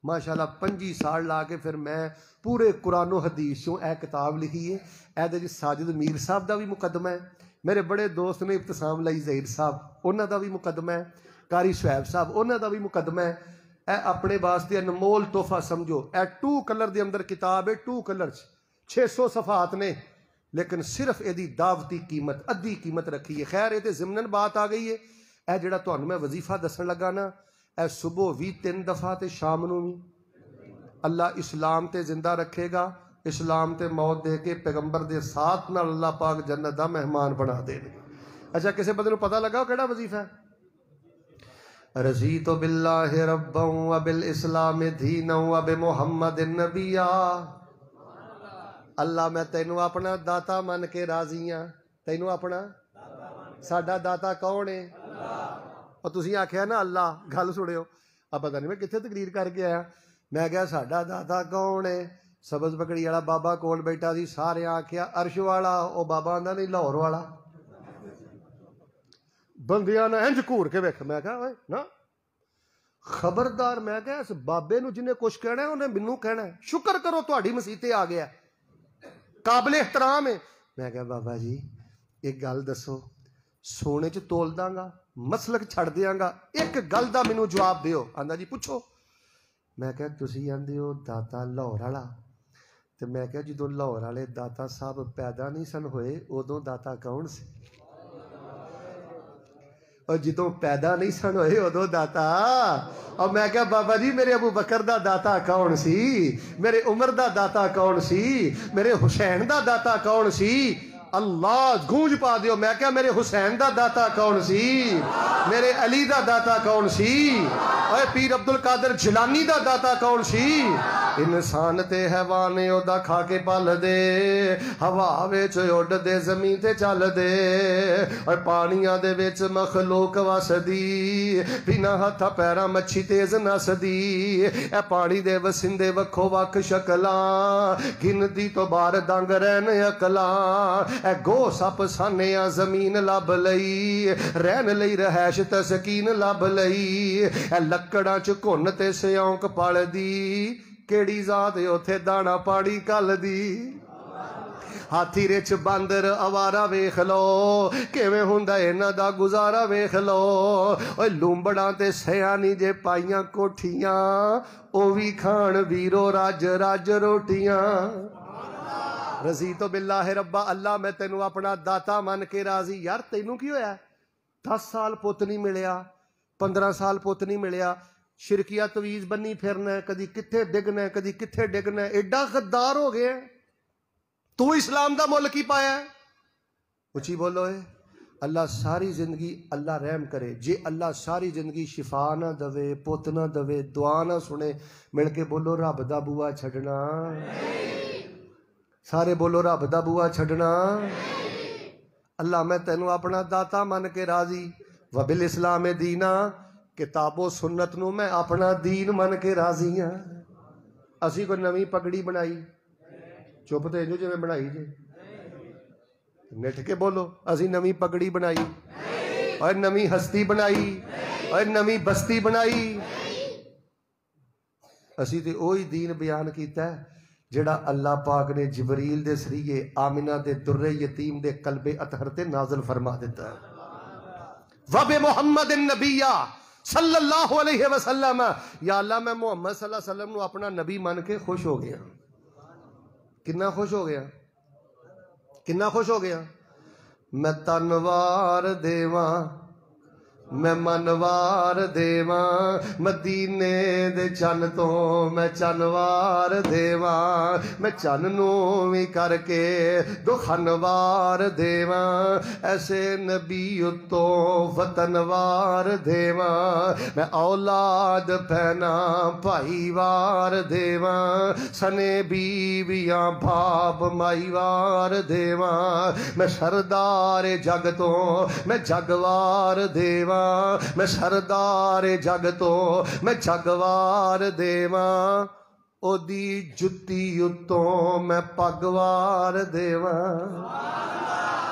ماشاءاللہ 25 سال لا کے پھر میں پورے قرآن و حدیث چوں اے کتاب لکھی ہے. اے ساجد میر صاحب دا بھی مقدمہ ہے، میرے بڑے دوست نے ابتسام لائی ظہیر صاحب، انہاں دا بھی مقدمہ ہے، قاری شعیب صاحب انہاں دا بھی مقدمہ ہے. اے اپنے واسطے انمول تحفہ سمجھو. اے 2 کلر دے اندر کتاب ہے، 2 کلر 600 صفحات نے، لیکن صرف یہ دعوتی قیمت ادھی قیمت رکھی ہے. خیر یہ ضمن بات آ گئی ہے. اے جڑا تہن میں وظیفہ دسن لگا نا، اے صبح بھی 3 دفعہ تے شام نو بھی. اللہ اسلام تے زندہ رکھے گا، اسلام تے موت دے کے پیغمبر دے ساتھ نال اللہ پاک جنت دا مہمان بنا دے. اچھا کسے بندے نو پتہ لگا کیڑا وظیفہ ہے؟ رضیت باللہ ربا وبالاسلام دینا وبمحمد نبیا. اللہ میں تینوں اپنا داتا من کے راضی ہاں. تینوں اپنا ساڈا داتا کون ہے؟ اور تسی آکھیا نا اللہ، گل سنیو. اب پتہ نہیں میں کتنے تقریر کر کے آیا. میں کہا ساڈا داتا کون ہے؟ سبز پکڑی والا بابا کول بیٹھا سی، سارے آکھیا عرش والا. او بابا آندا نہیں لاہور والا. بندیاں نے انج گھور کے ویکھ. میں کہا اوئے نا خبردار. میں کہا اس بابے نو جنہیں کچھ کہنا ہے انہیں مینوں کہنا ہے. شکر کرو تہاڈی مسیتے آ گیا، قابل احترام ہے. میں کہا بابا جی ایک گل دسو، سونے چ تول داں گا، مسلک چھڑ دیاں گا، ایک گل دا مینوں جواب دیو. آندا جی پوچھو. میں کہا تسی آندے ہو داتا لاہور والا، تے میں کہا جدوں لاہور والے داتا صاحب پیدا نہیں سن ہوئے ادوں داتا کون سی؟ اور جدوں پیدا نہیں سن ہوئے ادوں داتا. اور میں کہا بابا جی میرے ابو بکر دا داتا کون سی؟ میرے عمر دا داتا کون سی؟ میرے حسین دا داتا کون سی؟ اللہ گونج پا دیو. میں کہا میرے حسین دا داتا کون سی؟ میرے علی دا داتا کون سی؟ اے پیر عبد القادر جیلانی دا داتا کون سی؟ انسان تے حیوان او دا کھا کے پال دے، ہوا وچ اڈ دے، زمین تے چل دے، اور پانیاں دے وچ مخلوق وسدی، بنا ہتھاں پیراں مچھی تیز نسدی. اے پانی دے وسندے وکھو وکھ شکلاں، گنتی تو بار دنگ رہن اکلاں. اے گو سپ سانیاں زمین لب لئی، رہن لئی رہائش تسکین لب لئی. اے لکڑاں چ کن تے سیونک پل دی، کیڑی ذات اوتھے دانا پانی کل دی. ہاتھی رچ باندر اوارا ویکھ لو، کیویں ہوندا انہاں دا گزارا ویکھ لو. اوے لومبڑاں تے سیانی جے پائیاں کوٹھیاں، او وی کھان ویرو راج راج روٹیاں. رضیت باللہ ربا. اللہ میں تینوں اپنا داتا من کے راضی. یار تینوں کی ہویا؟ 10 سال پت نہیں ملیا، 15 سال پت نہیں ملیا، شرکیہ تویز بنی پھرنا ہے، کدی کتھے ڈگنا ہے کدی کتھے ڈگنا ہے. ایڈا غدار ہو گیا تو اسلام دا ملک ہی پایا ہے. اچھی بولو ہے. اللہ ساری زندگی اللہ رحم کرے. جے اللہ ساری زندگی شفا نہ دوے، پت نہ دوے، دعا نہ سنے، مل کے بولو رب دا بوا چھڈنا. سارے بولو رب دا بوا چھڈنا. اللہ میں تینوں اپنا داتا من کے راضی. وبالاسلام دینا، کتاب و سنت نو میں اپنا دین من کے راضی ہاں. اسی کوئی نویں پگڑی بنائی؟ چپ تے جو جویں بنائی جے، نٹھ کے بولو. اسی نویں پگڑی بنائی اور نویں ہستی بنائی اور نویں بستی بنائی. اسی تے وہی دین بیان کیتا ہے جڑا اللہ پاک نے جبریل دے سریے آمنہ دے در یتیم دے قلب اطہر تے نازل فرما دیتا ہے. وب محمد النبی صلی اللہ علیہ وسلم. یا اللہ میں محمد صلی اللہ علیہ وسلم نو اپنا نبی مان کے خوش ہو گیا. کنا خوش ہو گیا؟ کنا خوش ہو گیا؟ میں تنوار دیواں، میں منوار دیواں، مدینے دے چن تو میں چنوار دیواں. میں چن نو وی کر کے دخنوار دیواں، ایسے نبی تو وطنوار دیواں. میں اولاد پینا بھائی وار دیواں، سنے بیویاں بھاب مائی وار دیواں. میں سردار جگ تو میں جگوار دیواں، میں سردار جگ تو میں جگوار دیواں. او دی جتی اتوں میں پگوار دیواں.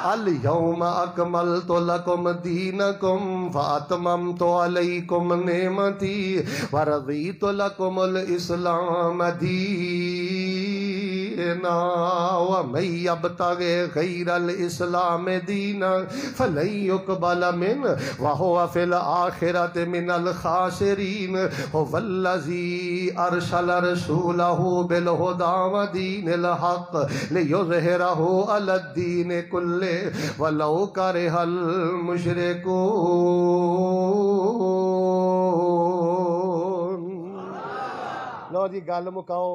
اليوم اکملت لکم دینکم فاتممت علیکم نعمتی ورضیت لکم الاسلام دینا ومن یبتغ غیر الاسلام دینا فلن یقبل منہ وہو فی الآخرۃ من الخاسرین هو الذی ارسل رسولہ بالہدی ودین الحق لیظہرہ علی الدین کلہ وَلَوْ كَرِهَ الْمُشْرِكُونَ۔ لو جی گل مکاؤ،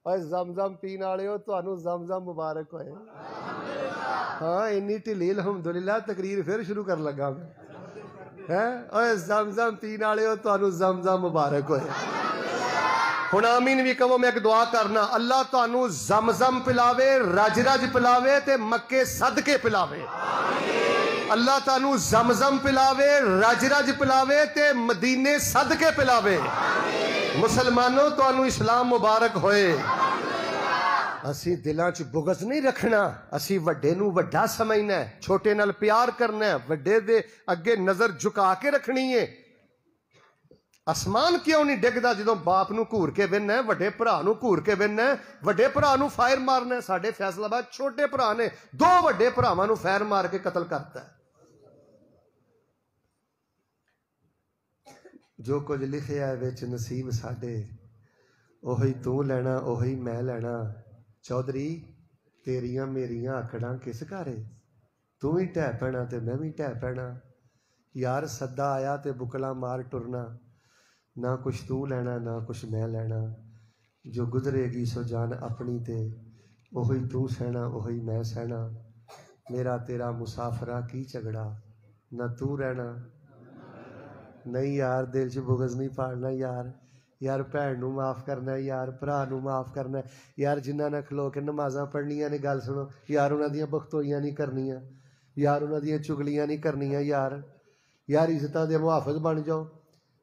اور زمزم پین والے ہو تانوں زمزم مبارک ہوئے۔ ہاں انی ٹھلی الحمدللہ تقریر پھر شروع کر لگا میں، اور زمزم پین والے ہو تانوں زمزم مبارک ہوئے۔ ہن آمین بھی کہو، میں ایک دعا کرنا، اللہ تانوں زمزم پلاوے، رج رج پلاوے تے مکے صدقے پلاوے۔ اللہ تانوں زمزم پلاوے، رج رج پلاوے تے مدینے صدقے پلاوے۔ مسلمانوں تانوں اسلام مبارک ہوئے۔ اسی دلاں چ بغض نہیں رکھنا، اسی وڈے نو وڈا سمجھنا ہے، چھوٹے نال پیار کرنا ہے، وڈے دے اگے نظر جھکا کے رکھنی ہے۔ آسمان کیوں نہیں ڈگدا جدوں باپ نو گھور کے بہنا ہے، وڈے بھرا نو گھور کے بہنا ہے، وڈے بھرا نو فائر مارنا ہے۔ ساڈے فیصل آباد چھوٹے بھرا نے 2 وڈے بھراواں نو فائر مار کے قتل کرتا ہے۔ جو کچھ لکھیا ہے وچ نصیب ساڈے، اوہی تو لینا اوہی میں لینا۔ چودھری تیریاں میریاں آکڑاں کس گھارے، تو بھی ٹہ پینا تے میں بھی ٹہ پینا۔ یار سدا آیا تے بکلا مار ٹرنا، نہ کچھ تو لینا نہ کچھ میں لینا۔ جو گزرے گی سو جان اپنی تے، اوہی تو سہنا اوہی میں سہنا۔ میرا تیرا مسافرہ کی جھگڑا، نہ تو رہنا نہیں یار، دل چ بغض نہیں پالنا یار۔ یار بھੈਣ نو معاف کرنا ہے یار، بھرا نو معاف کرنا ہے یار، جنہاں نے کھلو کے نمازاں پڑھنیاں نے گل سنو یار، انہاں دیاں بختوئیاں نہیں کرنیاں یار، انہاں دیاں چگلیاں نہیں کرنیاں یار، یار عزتاں دے محافظ بن جاؤ۔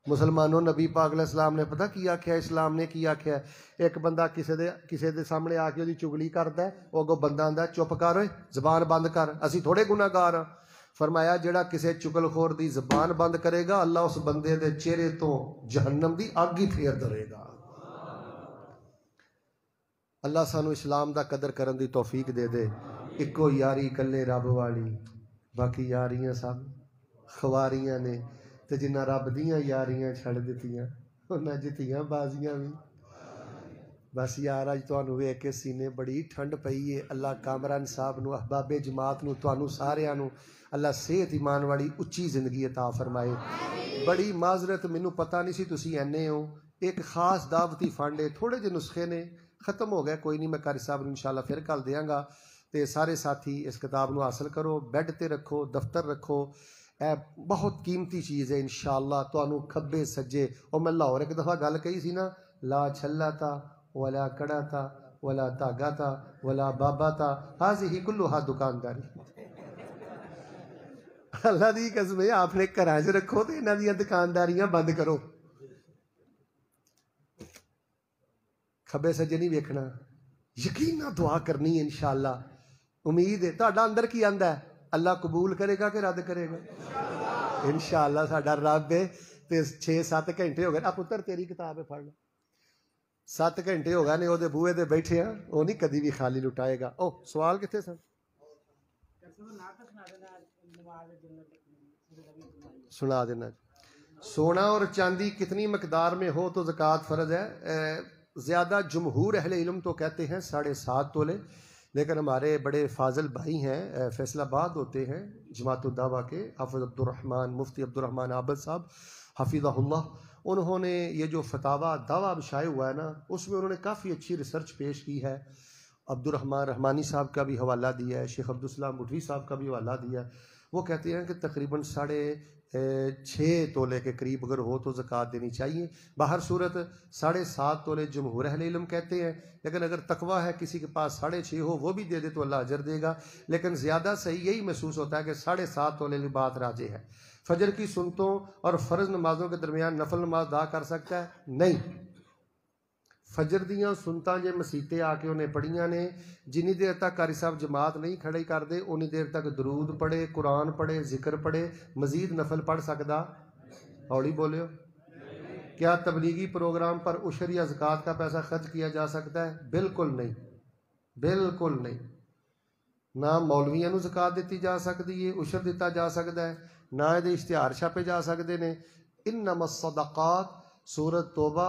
مسلمانوں نبی پاک علیہ السلام نے پتہ کی آکھیا، اسلام نے کی آکھیا؟ ایک بندہ کسے دے سامنے آ کے دی چگلی کردا ہے، او اگوں بندہ آندا ہے چپ کر اوئے، زبان بند کر، اسی تھوڑے گناہگار ہاں۔ فرمایا جڑا کسے چگل خور دی زبان بند کرے گا، اللہ اس بندے دے چہرے تو جہنم دی اگ ہی پھیر دے گا۔ اللہ سانو اسلام دا قدر کرن دی توفیق دے دے۔ اکو یاری کلے رب والی، باقی یاریاں سب خواریاں نے، تے جنہ رب دیاں یاریاں چھڑ دتیاں انہاں جتیاں بازیاں بھی۔ بس یار اج تانوں ویکھ کے سینے بڑی ٹھنڈ پئی ہے۔ اللہ کامران صاحب نو، احباب جماعت نو، تانوں ساریاں نو اللہ صحت ایمان والی اچھی زندگی عطا فرمائے۔ بڑی معذرت، مینوں پتہ نہیں سی تسی اینے ہو۔ ایک خاص دعوتی فنڈ ہے، تھوڑے جے نسخے نے ختم ہو گئے، کوئی نہیں، میں قاری صاحب انشاءاللہ پھر کل دیاں گا۔ تے سارے ساتھی اس کتاب نو حاصل کرو، بیڈ تے رکھو، دفتر رکھو، اے بہت قیمتی چیز ہے انشاءاللہ۔ تانوں کھبے سجے، اور میں لاہور ایک دفعہ گل کہی سی نا، لا چھلا تھا ولا کڑا تھا ولا تاگا تھا ولا بابا تھا، ہاذہ کلھا دکانداری۔ اللہ دی قسم ہے، آپ نے گھراں وچ رکھو تے انہاں دیاں دکانداریاں بند کرو۔ کھبے سجے نہیں ویکھنا، یقین نہ دعا کرنی ہے انشاءاللہ۔ امید ہے تہاڈا اندر کی آندا ہے، اللہ قبول کرے گا کہ رد کرے گا؟ انشاءاللہ ساڈا رب ہے۔ تے 6-7 گھنٹے ہو گئے، آپ پتر تیری کتاب ہے پڑھ لو، 7 گھنٹے ہو گئے نے وہ بوئے دے بیٹھے ہیں، وہ نہیں کدی بھی خالی لٹائے گا۔ او سوال کتنے سن؟ سنا دینا۔ سونا اور چاندی کتنی مقدار میں ہو تو زکوٰۃ فرض ہے؟ زیادہ جمہور اہل علم تو کہتے ہیں 7.5 تولے، لیکن ہمارے بڑے فاضل بھائی ہیں فیصل آباد ہوتے ہیں جماعت الدعوہ کے، حافظ عبدالرحمن، مفتی عبدالرحمن عابد صاحب حفظہ اللہ، انہوں نے یہ جو فتاویٰ دعویٰ اب شائع ہوا ہے نا، اس میں انہوں نے کافی اچھی ریسرچ پیش کی ہے۔ عبدالرحمن رحمانی صاحب کا بھی حوالہ دیا ہے، شیخ عبدالسلام مٹوی صاحب کا بھی حوالہ دیا ہے۔ وہ کہتے ہیں کہ تقریباً 6.5 تولے کے قریب اگر ہو تو زکوٰۃ دینی چاہیے۔ باہر صورت 7.5 تولے جمہور اہل علم کہتے ہیں، لیکن اگر تقویٰ ہے کسی کے پاس 6.5 ہو وہ بھی دے دے تو اللہ اجر دے گا، لیکن زیادہ صحیح یہی محسوس ہوتا ہے کہ 7.5 تولے کی بات راجح ہے۔ فجر کی سنتوں اور فرض نمازوں کے درمیان نفل نماز ادا کر سکتا ہے؟ نہیں، فجر دیاں سنتاں جے مسیتے آ کے انہیں پڑھیاں نے، جنی دیر تک قاری صاحب جماعت نہیں کھڑے کردے انی دیر تک درود پڑھے، قرآن پڑھے، ذکر پڑھے، مزید نفل پڑھ سکدا؟ ہوڑی بولیو۔ کیا تبلیغی پروگرام پر عشر یا زکوٰۃ کا پیسہ خرچ کیا جا سکتا ہے؟ بالکل نہیں، بالکل نہیں۔ نہ مولویاں نو زکوٰۃ دیتی جا سکتی ہے، عشر دیتا جا سکتا ہے، نہ یہ اشتہار چھاپے جا سکتے ہیں۔ انما الصدقات سورۃ توبہ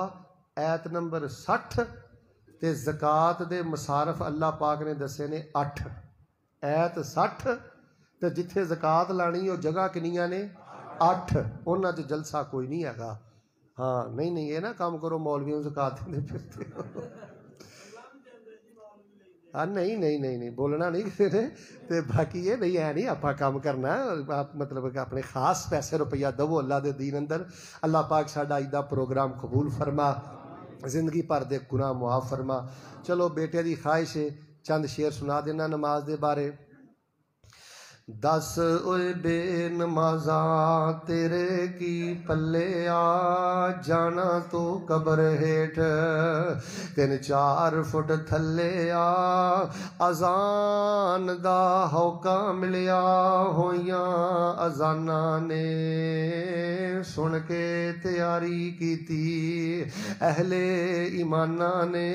ایت نمبر 60 تے زکوٰۃ دے مصارف اللہ پاک نے دسے نے 8، ایت 60 تے جتھے زکوٰۃ لانی وہ جگہ کنیاں نے 8، انہاں تے جلسہ کوئی نہیں ہے گا۔ ہاں نہیں نہیں یہ نہ کام کرو مولویوں زکوٰۃ دے پھرتے ہو۔ ہاں نہیں نہیں نہیں نہیں بولنا نہیں کسی نے، تے باقی یہ نہیں ہے نہیں آپ کام کرنا، آپ مطلب کہ اپنے خاص پیسے روپیہ دو اللہ دے دین اندر۔ اللہ پاک ساڈا اج دا پروگرام قبول فرما، زندگی بھر دے گناہ معاف فرما۔ چلو بیٹے دی خواہش ہے چند شعر سنا دینا نماز دے بارے۔ دس اوے بے نمازاں تیرے کی پلے آ جانا تو قبر ہیٹھ، 3-4 فٹ تھلے آ اذان دا ہوکا ملیا ہویاں اذاناں نے سن کے تیاری کیتی اہل ایماناں نے،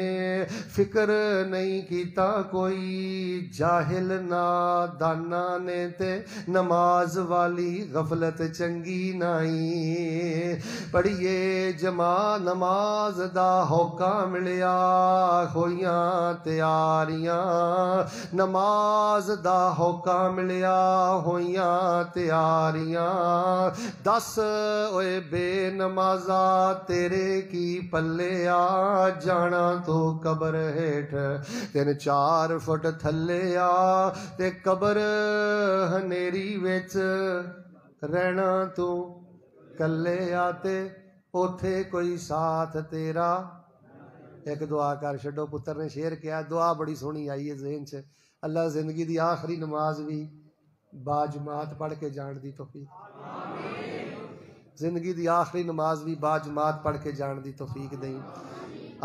فکر نہیں کیتا کوئی جاہل ناداناں نے، تے نماز والی غفلت چنگی نائی، پڑھیے جمع نماز دا ہوکا ملیا ہویاں تیاریاں، نماز دا ہوکا ملیا ہویاں تیاریاں، 10 اوے بے نمازا تیرے کی پلے آ جانا تو قبر ہیٹھ، 3-4 فٹ تھلے آ تے قبر ہنیری وچ رہنا تو کلے آتے اوتھے کوئی ساتھ تیرا۔ ایک دعا کر چھڈو، پتر نے شعر کیا، دعا بڑی سونی آئی ہے ذہن چ۔ اللہ زندگی دی آخری نماز بھی با جماعت پڑھ کے جان دی توفیق، زندگی دی آخری نماز بھی با جماعت پڑھ کے جان دی توفیق دیں۔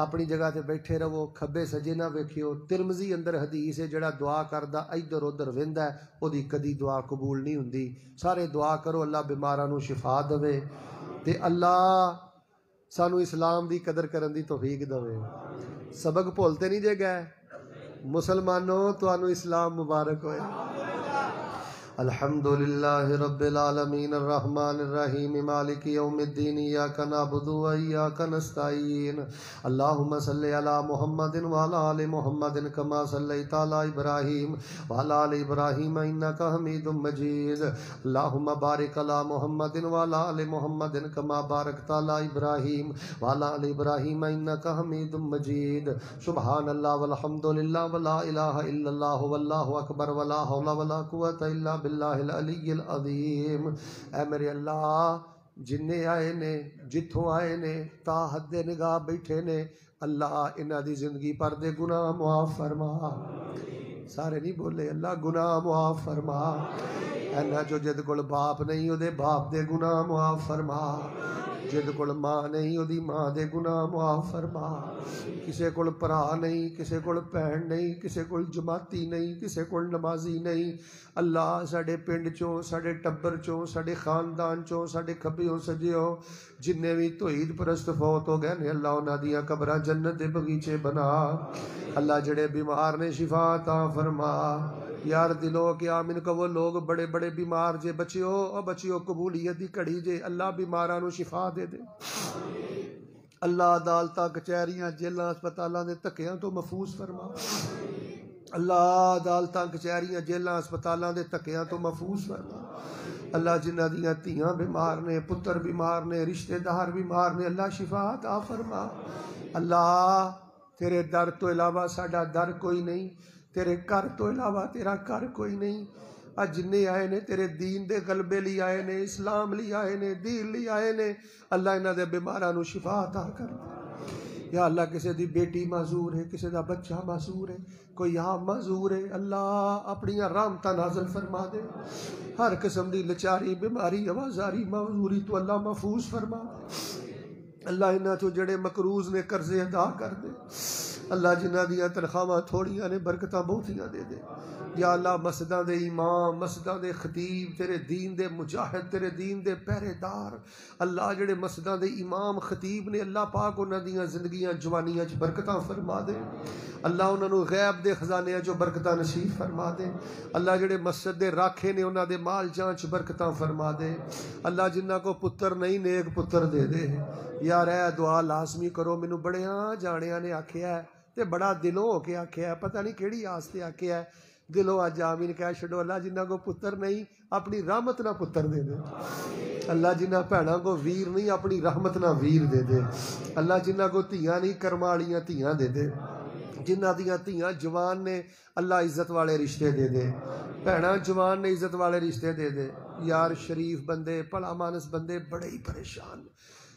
اپنی جگہ تے بیٹھے رہو، کھبے سجے نہ ویکھیو۔ ترمذی اندر حدیث ہے جڑا دعا کردا ادھر ادھر ویندا ہے او دی کدی دعا قبول نہیں ہوندی۔ سارے دعا کرو اللہ بیماراں نو شفا دے تے اللہ سانو اسلام دی قدر کرن دی توفیق دے۔ سبق بھولتے نہیں جے گئے مسلمانوں، تانوں اسلام مبارک ہوئے۔ الحمدللہ رب العالمین الرحمن الرحیم مالک یوم الدین ایاک نعبد و ایاک نستعین اللہم صلی علی محمد وعلی آل محمد کما صلیت علی ابراہیم وعلی آل ابراہیم انک حمید مجید اللہم بارک علی محمد وعلی آل محمد کما بارکت علی ابراہیم وعلی آل ابراہیم انک حمید مجید سبحان اللہ والحمدللہ ولا الہ الا اللہ واللہ اکبر ولا حول ولا قوت الا باللہ العلی العظیم۔ اے میرے اللہ جنہیں آئے نے جتھوں آئے نے تا حد نگاہ بیٹھے نے، اللہ انہاں دی زندگی پر دے گناہ معاف فرما۔ سارے نہیں بولے اللہ گناہ معاف فرما۔ اینا جو جد کول باپ نہیں او دے باپ دے گناہ معاف فرما، جد کول ماں نہیں او دی ماں دے گناہ معاف فرما، کسے کول پرا نہیں، کسے کول بہن نہیں، کسے کول جماعتی نہیں، کسے کول نمازی نہیں، اللہ ساڈے پنڈ چوں، ساڈے ٹبر چوں، ساڈے خاندان چوں، ساڈے کھبیوں سجیوں جننے بھی توحید پرست فوت ہو گئے نے اللہ انہاں دیاں قبراں جنت دے بغیچے بنا۔ اللہ جڑے بیمار نے شفا عطا فرما۔ یار دلو کیا من کو وہ لوگ بڑے بڑے بیمار جے بچیو او بچیو قبولیت دی کڑی جے اللہ بیماراں نو شفا دے دے۔ اللہ عدالتاں کچہریاں جیلاں ہسپتالاں دے دھکیاں تو محفوظ فرما۔ اللہ عدالتاں کچہریاں جیلاں ہسپتالاں دے دھکیاں تو محفوظ فرما۔ اللہ جنہ دیاں تیاں بیمار نے، پتر بیمار نے، رشتہ دار بیمار نے، اللہ شفا عطا فرما۔ اللہ تیرے در تو علاوہ ساڈا در کوئی نہیں، تیرے گھر تو علاوہ تیرا گھر کوئی نہیں۔ اج جنہیں آئے نے تیرے دین دے غلبے لی آئے نے، اسلام لی آئے نے، دین لی آئے نے، اللہ انہاں دے بیماراں نو شفا عطا کر دے۔ یا اللہ کسے دی بیٹی معذور ہے، کسے دا بچہ معذور ہے، کوئی آپ معذور ہے، اللہ اپنی رحمتاں نازل فرما دے۔ ہر قسم دی لچاری بیماری آوازاری معذوری تو اللہ محفوظ فرما دے۔ اللہ انہاں چوں جڑے مقروض نے قرضے ادا کر دے، اللہ جنہاں دیاں تنخواہاں تھوڑیاں نے برکتاں بہتیاں دے دے۔ یا اللہ مسجداں دے امام، مسجداں دے خطیب، تیرے دین دے مجاہد، تیرے دین دے پہرے دار، اللہ جڑے مسجداں دے امام خطیب نے، اللہ پاک انہاں دیاں زندگیاں جوانیاں چ برکتاں فرما دے، اللہ انہاں نو غیب دے خزانے چ برکتاں نصیب فرما دے، اللہ جڑے مسجد دے راکھے نے انہاں دے مال جان چ برکتاں فرما دے، اللہ جنہاں کو پتر نہیں نیک پتر دے دے۔ یار اے دعا لازمی کرو، مینوں بڑیاں جانیاں نے آکھیا ہے تے بڑا دلوں ہو کے آکھیا ہے، پتہ نہیں کیڑی آس تے آکھیا ہے، دلوں اج آمین کہہ چھڈو۔ اللہ جنہاں کو پتر نہیں اپنی رحمت نہ پتر دے دے، اللہ جنہاں بھیناں کو ویر نہیں اپنی رحمت نہ ویر دے دے، اللہ جنہاں کو دھیاں نہیں کرما والیاں دھیاں دے دے، جنہاں دیاں دھیاں جوان نے اللہ عزت والے رشتے دے دے، بھیناں جوان نے عزت والے رشتے دے دے۔ یار شریف بندے بھلا مانس بندے بڑے ہی پریشان،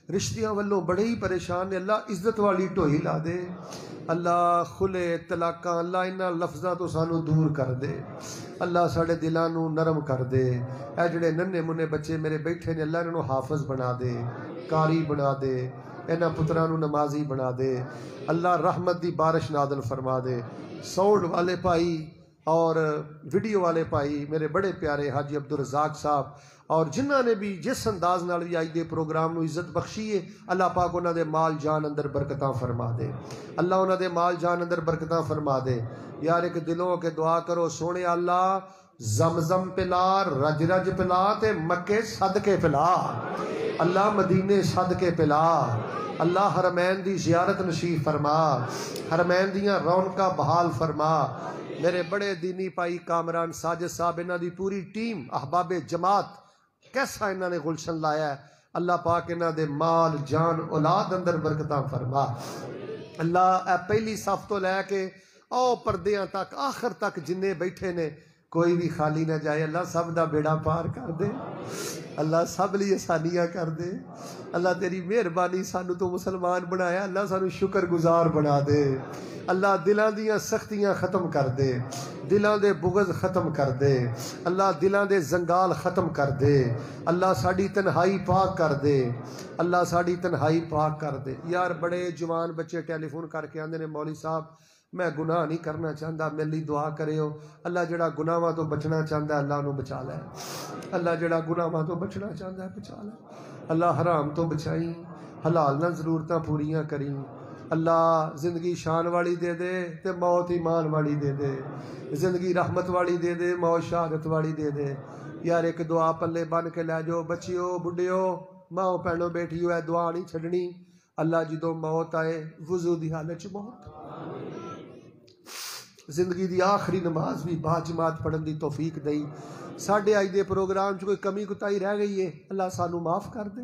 رشتیاں والوں بڑے ہی پریشان نے، اللہ عزت والی ٹوئی لا دے، اللہ کھلے طلاقاں اللہ انہاں لفظاں تو سانو دور کر دے، اللہ ساڈے دلاں نو نرم کر دے۔ اے جڑے ننھے منے بچے میرے بیٹھے نے، اللہ انہاں نو حافظ بنا دے، قاری بنا دے، انہاں پتراں نو نمازی بنا دے، اللہ رحمت دی بارش نازل فرما دے۔ ساؤنڈ والے بھائی اور ویڈیو والے بھائی میرے بڑے پیارے حاجی عبدالرزاق صاحب اور جنہاں نے بھی جس انداز نال بھی آج دے پروگرام نو عزت بخشی ہے، اللہ پاک انہاں دے مال جان اندر برکتاں فرما دے، اللہ انہاں دے مال جان اندر برکتاں فرما دے۔ یار ایک دلوں کے دعا کرو، سونے اللہ زمزم پلا، رج رج پلا تے مکے صدقے پلا، اللہ مدینے صدقے پلا، اللہ حرمین دی زیارت نصیب فرما، حرمین دیاں رونقاں بحال فرما۔ میرے بڑے دینی پائی کامران ساجد صاحب انہاں دی پوری ٹیم احباب جماعت کیسا انہاں نے گلشن لایا ہے، اللہ پاک انہاں دے مال جان اولاد اندر برکتاں فرما۔ اللہ اے پہلی صف تو لے کے او پردیاں تک آخر تک جننے بیٹھے نے کوئی بھی خالی نہ جائے، اللہ سب دا بیڑا پار کر دے، اللہ سب لیے آسانیاں کر دے، اللہ تیری مہربانی سانو تو مسلمان بنایا، اللہ سانو شکر گزار بنا دے، اللہ دلاں دیاں سختیاں ختم کر دے، دلاں دے بغض ختم کر دے، اللہ دلاں دے زنگال ختم کر دے، اللہ ساڈی تنہائی پاک کر دے، اللہ ساڈی تنہائی پاک کر دے۔ یار بڑے جوان بچے ٹیلی فون کر کے آندے نے مولوی صاحب میں گناہ نہیں کرنا چاہتا، میرے لیے دعا کرے ہو، اللہ جڑا گناہاں تو بچنا چاہتا ہے اللہ انہوں بچا لے، اللہ جڑا گناہاں تو بچنا چاہتا ہے بچا لے، اللہ حرام تو بچائیں، حلال نہ ضرورتاں پوریاں کریں، اللہ زندگی شان والی دے دے تے موت ایمان والی دے دے، زندگی رحمت والی دے دے موت شہادت والی دے دے۔ یار ایک دعا پلے بن کے لے جاؤ، بچیو بڈھیو ماں بہنوں بیٹھیو، اے دعا نہیں چھڈنی، اللہ جدوں موت آئے وضو دی حالت چ موت، زندگی دی آخری نماز بھی با جماعت پڑھن دی توفیق دئی۔ ساڈے اج دے پروگرام چ کوئی کمی کوتاہی رہ گئی ہے، اللہ سانو معاف کر دے،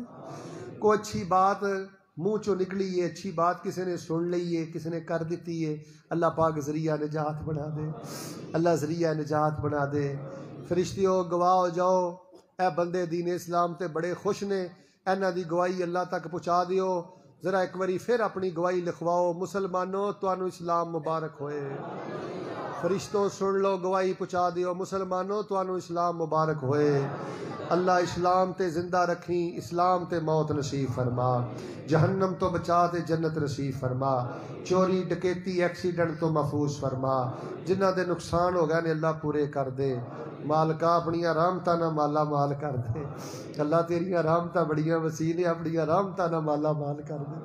کوئی اچھی بات منہ چوں نکلی ہے، اچھی بات کسی نے سن لی ہے، کسی نے کر دیتی ہے، اللہ پاک ذریعہ نجات بنا دے، اللہ ذریعہ نجات بنا دے۔ فرشتیو گواہ ہو جاؤ، اے بندے دین اسلام تے بڑے خوش نے، انہاں دی گواہی اللہ تک پہنچا دیو، ذرا ایک باری پھر اپنی گواہی لکھواؤ، مسلمانوں تانوں اسلام مبارک ہوئے، فرشتوں سن لو گواہی پہنچا دیو، مسلمانوں تانوں اسلام مبارک ہوئے، اللہ اسلام تے زندہ رکھیں، اسلام تے موت نصیب فرما، جہنم تو بچا تے جنت نصیب فرما، چوری ڈکیتی ایکسیڈنٹ تو محفوظ فرما، جنہ دے نقصان ہو گئے نے اللہ پورے کر دے، مالکا اپنیاں رحمتاں نہ مالا مال کر دے، اللہ تیریاں رحمتاں بڑیاں وسیع نے، اپنیاں رحمتاں نہ مالا مال کر دے،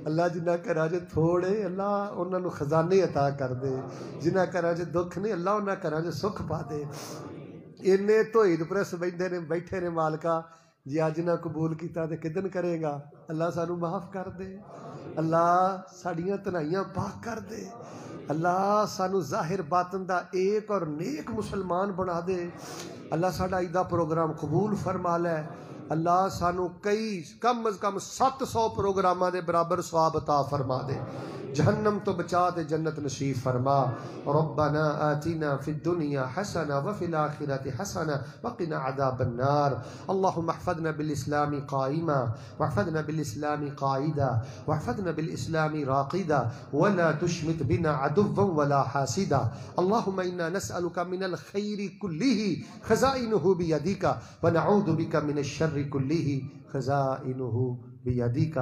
اللہ جنہ گھراں چ تھوڑے اللہ انہاں نو خزانے عطا کر دے، جنہ گھراں چ دکھ نے اللہ انہاں گھراں چ سکھ پا دے، اینے تو عید پرس بیٹھے نے مالکا جی اج نہ قبول کیتا تے کدن کرے گا، اللہ سانو معاف کر دے، اللہ ساڈیاں تنہائیاں پاک کر دے، اللہ سانو ظاہر باطن دا ایک اور نیک مسلمان بنا دے، اللہ ساڈا اج دا پروگرام قبول فرما لے، اللہ سانو کئی کم از کم 700 پروگراماں دے برابر ثواب عطا فرما دے، جہنم تو بچا دے جنت نصیب فرما، ربنا آتنا فی الدنیا حسنہ وفی الآخرۃ حسنہ وقنا عذاب النار، اللهم احفظنا بالاسلام قائما واحفظنا بالاسلام قائدا واحفظنا بالاسلام راقدا ولا تشمت بنا عدوا ولا حاسدا، اللهم انا نسألك من الخير كله خزائنه بيدك ونعوذ بك من الشر كله خزائنه بيدك،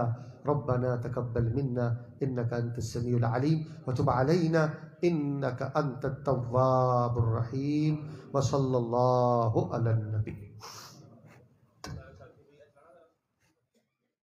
ربنا تقبل منا انك انت السميع العليم وتب علينا انك انت التواب الرحيم وصلى الله على النبي.